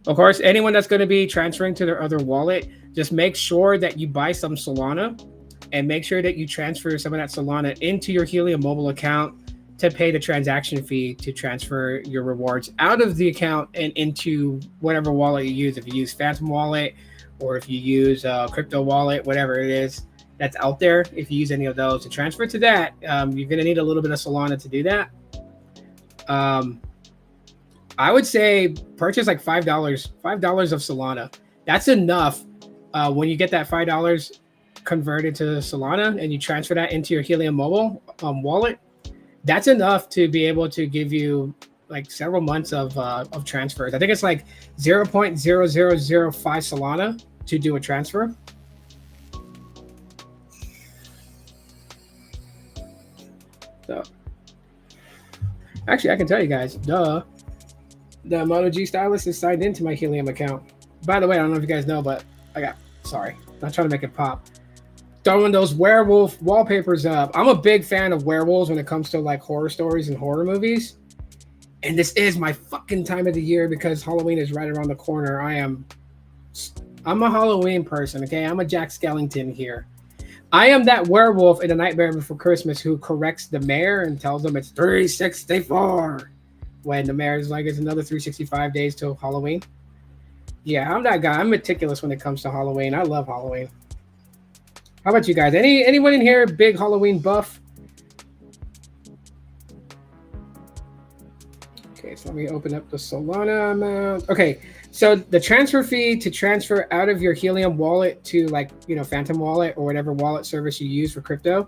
Of course, anyone that's going to be transferring to their other wallet, just make sure that you buy some Solana and make sure that you transfer some of that Solana into your Helium mobile account to pay the transaction fee to transfer your rewards out of the account and into whatever wallet you use. If you use Phantom Wallet or if you use Crypto Wallet, whatever it is that's out there, if you use any of those to transfer to that, you're going to need a little bit of Solana to do that. I would say purchase like $5 of Solana. That's enough. When you get that $5 converted to Solana and you transfer that into your Helium mobile wallet, that's enough to be able to give you like several months of transfers. I think it's like 0.0005 Solana to do a transfer. So actually, I can tell you guys, the Moto G Stylus is signed into my Helium account. By the way, I don't know if you guys know, but Sorry, not trying to make it pop. Throwing those werewolf wallpapers up. I'm a big fan of werewolves when it comes to like horror stories and horror movies. And this is my fucking time of the year because Halloween is right around the corner. I'm a Halloween person, okay? I'm a Jack Skellington here. I am that werewolf in A Nightmare Before Christmas who corrects the mayor and tells them it's 364 when the mayor's like it's another 365 days till Halloween. Yeah, I'm that guy. I'm meticulous when it comes to Halloween. I love Halloween. How about you guys? Anyone in here big Halloween buff? Okay, so let me open up the Solana amount. Okay, so the transfer fee to transfer out of your Helium wallet to like, Phantom Wallet or whatever wallet service you use for crypto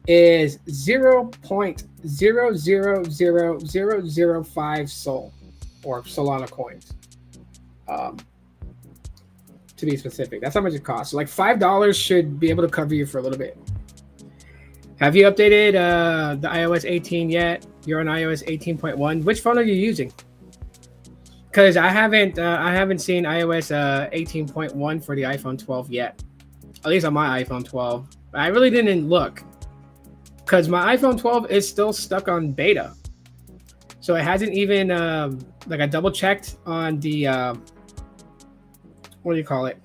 is 0.000005 Sol or Solana coins. To be specific, that's how much it costs. So like $5 should be able to cover you for a little bit. Have you updated the iOS 18 yet? You're on iOS 18.1. Which phone are you using? Because I haven't seen iOS 18.1 for the iPhone 12 yet. At least on my iPhone 12. I really didn't look because my iPhone 12 is still stuck on beta. So it hasn't even like I double checked on the what do you call it?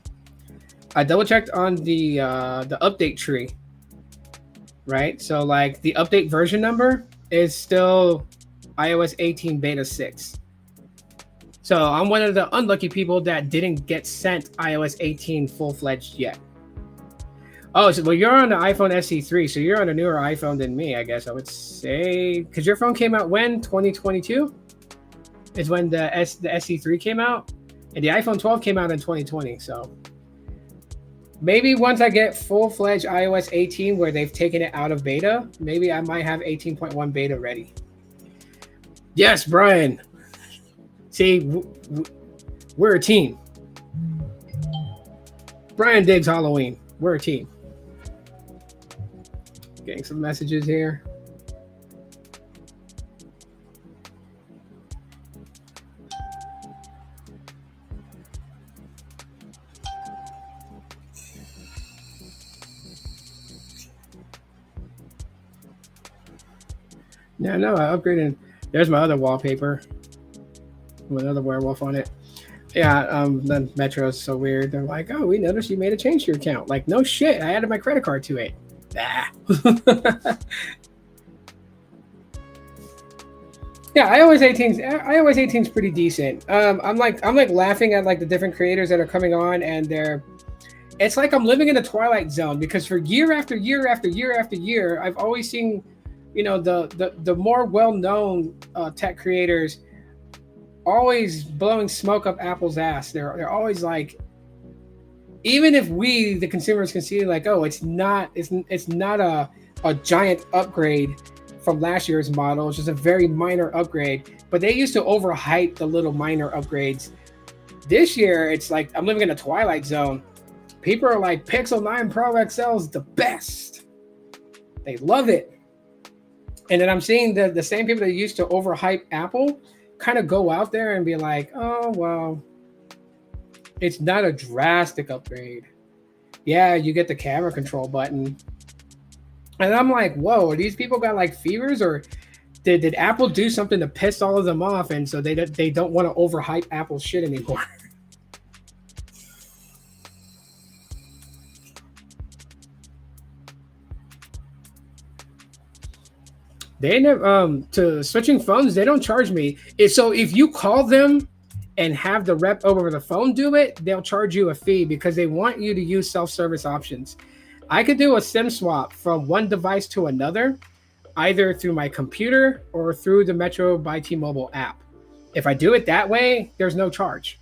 I double checked on the update tree. Right? So like the update version number is still iOS 18 beta 6. So I'm one of the unlucky people that didn't get sent iOS 18 full-fledged yet. Oh, so well, you're on the iPhone SE3, so you're on a newer iPhone than me, I guess I would say. Because your phone came out when? 2022? Is when the SE3 came out? And the iPhone 12 came out in 2020, so... Maybe once I get full-fledged iOS 18 where they've taken it out of beta, maybe I might have 18.1 beta ready. Yes, Brian. See, we're a team. Brian digs Halloween. We're a team. Getting some messages here. Yeah, no, I upgraded. There's my other wallpaper with another werewolf on it. Yeah, the Metro is so weird. They're like, oh, we noticed you made a change to your account. Like, no shit, I added my credit card to it. Ah. Yeah, iOS 18 is pretty decent. I'm like laughing at like the different creators that are coming on, and it's like I'm living in a twilight zone because for year after year after year after year, I've always seen, the more well-known tech creators always blowing smoke up Apple's ass. They're always like, even if we, the consumers, can see like, oh, it's not a giant upgrade from last year's model. It's just a very minor upgrade. But they used to overhype the little minor upgrades. This year, it's like I'm living in a twilight zone. People are like, Pixel 9 Pro XL is the best. They love it. And then I'm seeing the same people that used to overhype Apple kind of go out there and be like, oh, well, it's not a drastic upgrade. Yeah, you get the camera control button. And I'm like, whoa, are these people got like fevers, or did Apple do something to piss all of them off, and so they don't want to overhype Apple's shit anymore? They never to switching phones, they don't charge me. So if you call them and have the rep over the phone do it, they'll charge you a fee because they want you to use self-service options. I could do a SIM swap from one device to another, either through my computer or through the Metro by T-Mobile app. If I do it that way, there's no charge.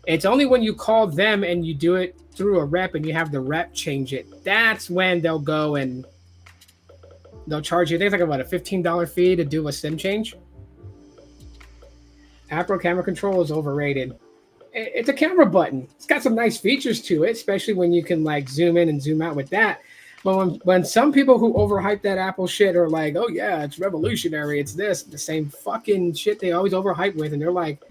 It's only when you call them and you do it through a rep and you have the rep change it, that's when they'll go and they'll charge you. I think it's like about a $15 fee to do a SIM change. Apple camera control is overrated. It's a camera button. It's got some nice features to it, especially when you can like zoom in and zoom out with that. But when some people who overhype that Apple shit are like, oh yeah, it's revolutionary, it's this, the same fucking shit they always overhype with, and they're like,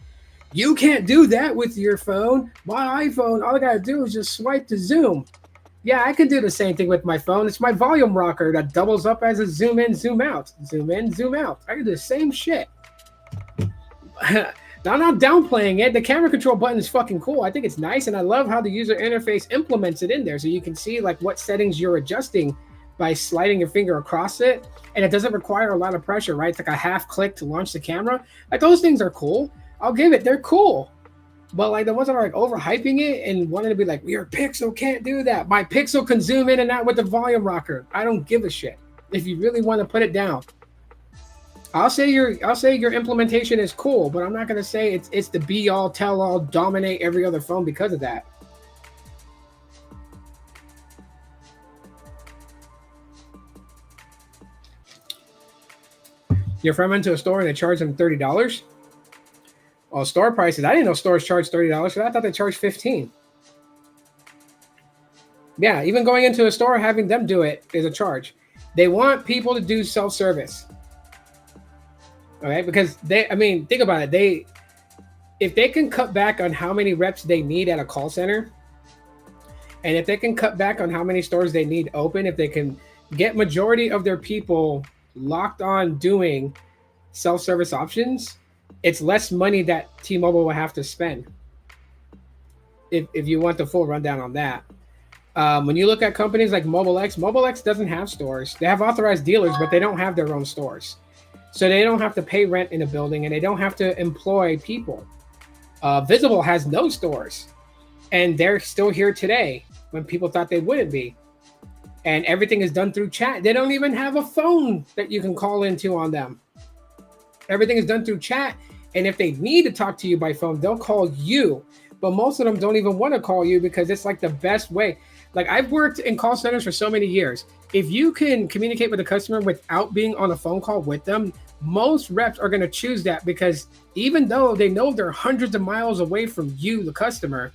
You can't do that with your phone. My iPhone, all I gotta do is just swipe to zoom. Yeah, I can do the same thing with my phone. It's my volume rocker that doubles up as a zoom in, zoom out. Zoom in, zoom out. I can do the same shit. Now, I'm not downplaying it. The camera control button is fucking cool. I think it's nice, and I love how the user interface implements it in there, so you can see like what settings you're adjusting by sliding your finger across it, and it doesn't require a lot of pressure, right? It's like a half click to launch the camera. Like those things are cool. I'll give it. They're cool. But like the ones that are like overhyping it and wanting to be like, your Pixel can't do that. My Pixel can zoom in and out with the volume rocker. I don't give a shit. If you really want to put it down, I'll say your implementation is cool, but I'm not gonna say it's the be all, tell all, dominate every other phone because of that. Your friend went to a store and they charged them $30. Well, store prices. I didn't know stores charge $30, so I thought they charged $15. Yeah, even going into a store, having them do it is a charge. They want people to do self-service. Okay, because think about it. If they can cut back on how many reps they need at a call center, and if they can cut back on how many stores they need open, if they can get majority of their people locked on doing self-service options, it's less money that T-Mobile will have to spend. If you want the full rundown on that. When you look at companies like Mobile X doesn't have stores. They have authorized dealers, but they don't have their own stores. So they don't have to pay rent in a building, and they don't have to employ people. Visible has no stores, and they're still here today when people thought they wouldn't be. And everything is done through chat. They don't even have a phone that you can call into on them. Everything is done through chat, and if they need to talk to you by phone, they'll call you. But most of them don't even want to call you because it's like the best way. Like I've worked in call centers for so many years. If you can communicate with a customer without being on a phone call with them, most reps are going to choose that, because even though they know they're hundreds of miles away from you, the customer,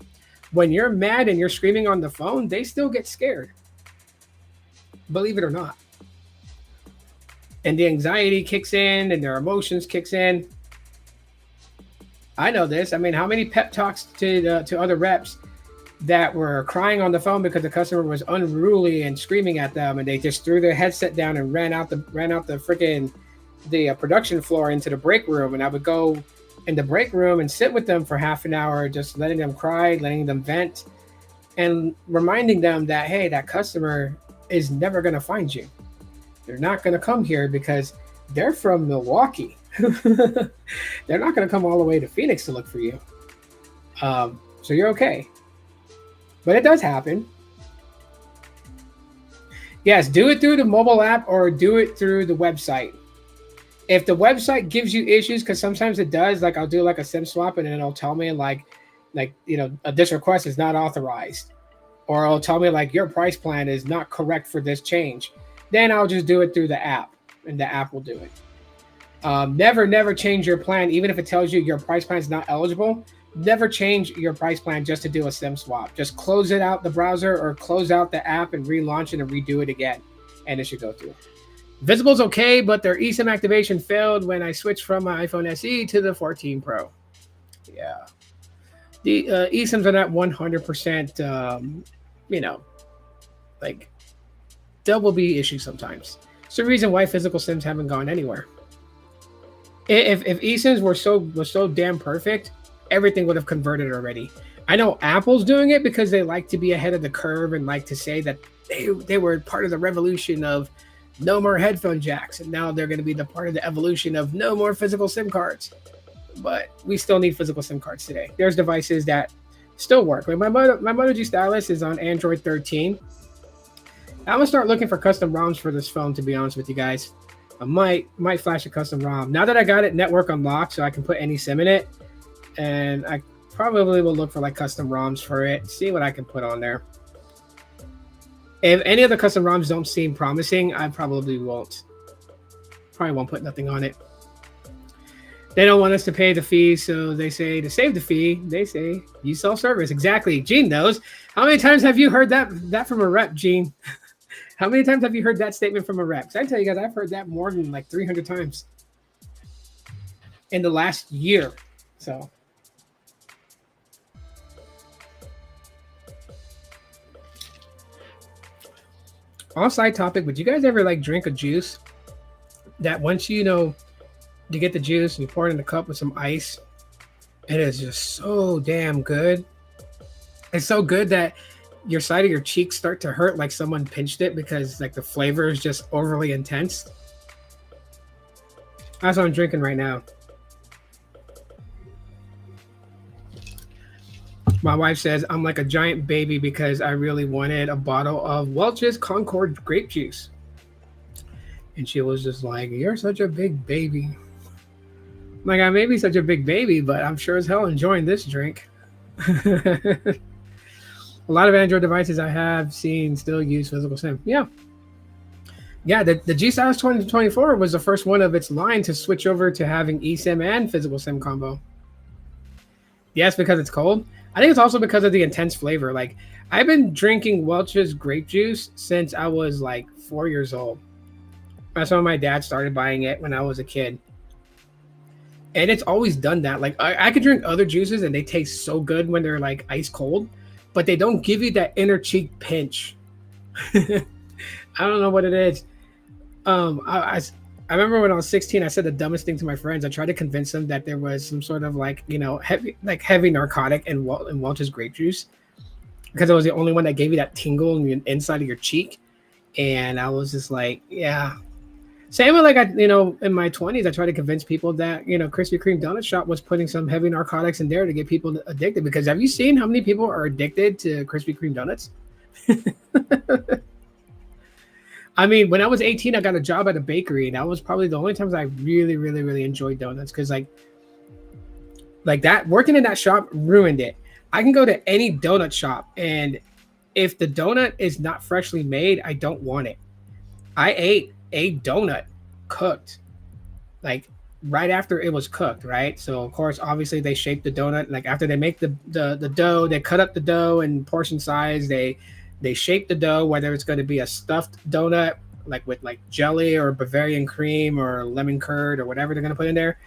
when you're mad and you're screaming on the phone, they still get scared. Believe it or not. And the anxiety kicks in and their emotions kicks in. I know this. I mean, how many pep talks to other reps that were crying on the phone because the customer was unruly and screaming at them, and they just threw their headset down and ran out the freaking production floor into the break room. And I would go in the break room and sit with them for half an hour, just letting them cry, letting them vent, and reminding them that, hey, that customer is never going to find you. They're not going to come here because they're from Milwaukee. They're not going to come all the way to Phoenix to look for you. So you're okay. But it does happen. Yes, do it through the mobile app or do it through the website. If the website gives you issues, because sometimes it does, like I'll do like a SIM swap and then it'll tell me like this request is not authorized. Or it'll tell me like your price plan is not correct for this change. Then I'll just do it through the app and the app will do it. Never change your plan, even if it tells you your price plan is not eligible. Never change your price plan just to do a SIM swap. Just close it out the browser or close out the app and relaunch it and redo it again, and it should go through. Visible's okay, but their eSIM activation failed when I switched from my iPhone SE to the 14 Pro. Yeah. The eSIMs are not 100%, like there will be issues sometimes. It's the reason why physical SIMs haven't gone anywhere. If eSIMs were so damn perfect, everything would have converted already. I know Apple's doing it because they like to be ahead of the curve and like to say that they were part of the revolution of no more headphone jacks, and now they're going to be the part of the evolution of no more physical SIM cards. But we still need physical SIM cards today. There's devices that still work. Like my Moto G Stylus is on Android 13. I'm gonna start looking for custom ROMs for this phone, to be honest with you guys. I might flash a custom ROM. Now that I got it network unlocked so I can put any SIM in it, and I probably will look for like custom ROMs for it, see what I can put on there. If any of the custom ROMs don't seem promising, I probably won't put nothing on it. They don't want us to pay the fee, so they say to save the fee, they say use self-service. Exactly. Gene knows. How many times have you heard that from a rep, Gene? How many times have you heard that statement from a rep? Because I tell you guys, I've heard that more than like 300 times in the last year. So All side topic, would you guys ever like drink a juice that once you get the juice and you pour it in a cup with some ice, it is just so damn good. It's so good that your side of your cheeks start to hurt like someone pinched it because like the flavor is just overly intense. That's what I'm drinking right now. My wife says I'm like a giant baby because I really wanted a bottle of Welch's Concord grape juice. And she was just like, "You're such a big baby." Like, I may be such a big baby, but I'm sure as hell enjoying this drink. A lot of Android devices I have seen still use physical sim. Yeah. Yeah, the G Stylus 2024 was the first one of its line to switch over to having eSIM and physical sim combo. Yes, because it's cold. I think it's also because of the intense flavor. Like, I've been drinking Welch's grape juice since I was like 4 years old. That's when my dad started buying it when I was a kid. And it's always done that. Like, I could drink other juices and they taste so good when they're like ice cold, but they don't give you that inner cheek pinch. I don't know what it is. I remember when I was 16, I said the dumbest thing to my friends. I tried to convince them that there was some sort of like, heavy narcotic in Welch's grape juice because it was the only one that gave you that tingle in the inside of your cheek. And I was just like, yeah. Same with like, in my 20s, I tried to convince people that, Krispy Kreme donut shop was putting some heavy narcotics in there to get people addicted. Because have you seen how many people are addicted to Krispy Kreme donuts? I mean, when I was 18, I got a job at a bakery, and that was probably the only times I really, really, really enjoyed donuts. Because like that, working in that shop ruined it. I can go to any donut shop, and if the donut is not freshly made, I don't want it. I ate a donut cooked, like right after it was cooked, right? So of course, obviously, they shape the donut. Like after they make the dough, they cut up the dough in portion size. They shape the dough, whether it's going to be a stuffed donut, like with like jelly or Bavarian cream or lemon curd or whatever they're going to put in there,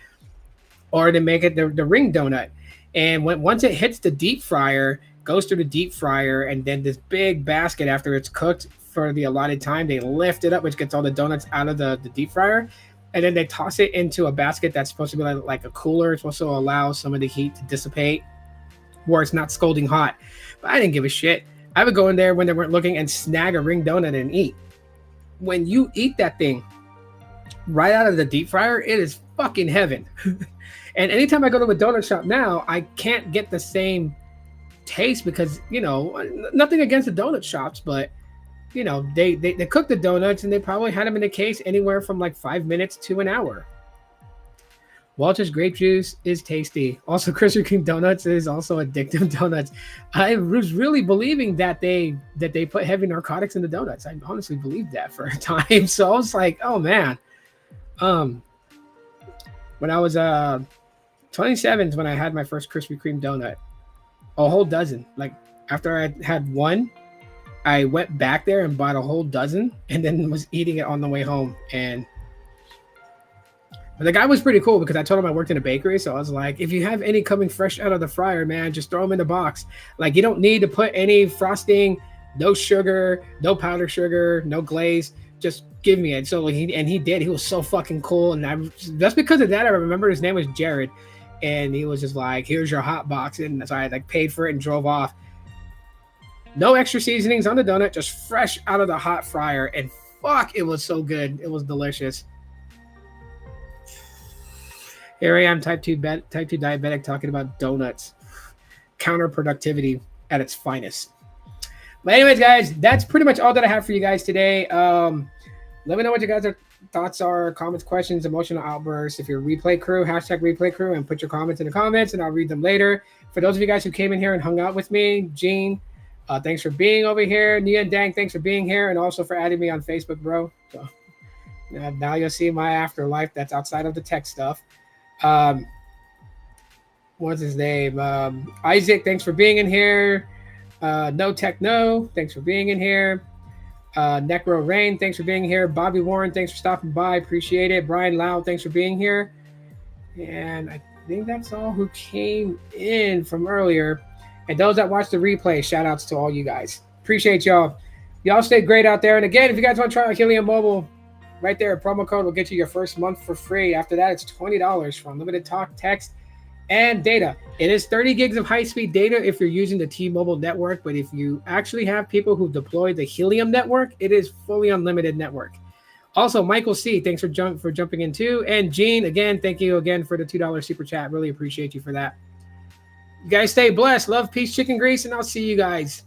or to make it the ring donut. And once it hits the deep fryer, goes through the deep fryer, and then this big basket after it's cooked for the allotted time, they lift it up, which gets all the donuts out of the deep fryer, and then they toss it into a basket that's supposed to be like a cooler. It's supposed to allow some of the heat to dissipate where it's not scalding hot. But I didn't give a shit. I would go in there when they weren't looking and snag a ring donut and eat. When you eat that thing right out of the deep fryer, it is fucking heaven. And anytime I go to a donut shop now, I can't get the same taste because, nothing against the donut shops, but, they cook the donuts and they probably had them in the case anywhere from like 5 minutes to an hour. Welch's grape juice is tasty. Also, Krispy Kreme donuts is also addictive donuts. I was really believing that they put heavy narcotics in the donuts. I honestly believed that for a time. So I was like, oh man. When I was 27 is when I had my first Krispy Kreme donut. A whole dozen. Like after I had one, I went back there and bought a whole dozen and then was eating it on the way home. And the guy was pretty cool because I told him I worked in a bakery. So I was like, if you have any coming fresh out of the fryer, man, just throw them in the box. Like you don't need to put any frosting, no sugar, no powdered sugar, no glaze. Just give me it. So he did. He was so fucking cool. And just because of that, I remember his name was Jared. And he was just like, here's your hot box. And so I like paid for it and drove off. No extra seasonings on the donut, just fresh out of the hot fryer. And fuck, it was so good. It was delicious. Here I am, type 2 diabetic, talking about donuts. Counterproductivity at its finest. But anyways, guys, that's pretty much all that I have for you guys today. Let me know what you guys' thoughts are, comments, questions, emotional outbursts. If you're a replay crew, hashtag replay crew, and put your comments in the comments, and I'll read them later. For those of you guys who came in here and hung out with me, Gene, thanks for being over here. Nia and Dang, thanks for being here, and also for adding me on Facebook, bro. So now you'll see my afterlife that's outside of the tech stuff. What's his name? Isaac, thanks for being in here. No Techno, thanks for being in here. Necro Rain, thanks for being here. Bobby Warren, thanks for stopping by. Appreciate it. Brian Lau, thanks for being here. And I think that's all who came in from earlier. And those that watched the replay, shout outs to all you guys. Appreciate y'all. Y'all stay great out there. And again, if you guys want to try out Helium Mobile, right there, a promo code will get you your first month for free. After that, it's $20 for unlimited talk, text, and data. It is 30 gigs of high-speed data if you're using the T-Mobile network, but if you actually have people who deploy the Helium network, it is fully unlimited network. Also, Michael C., thanks for jumping in too. And Gene, again, thank you again for the $2 super chat. Really appreciate you for that. You guys stay blessed. Love, peace, chicken grease, and I'll see you guys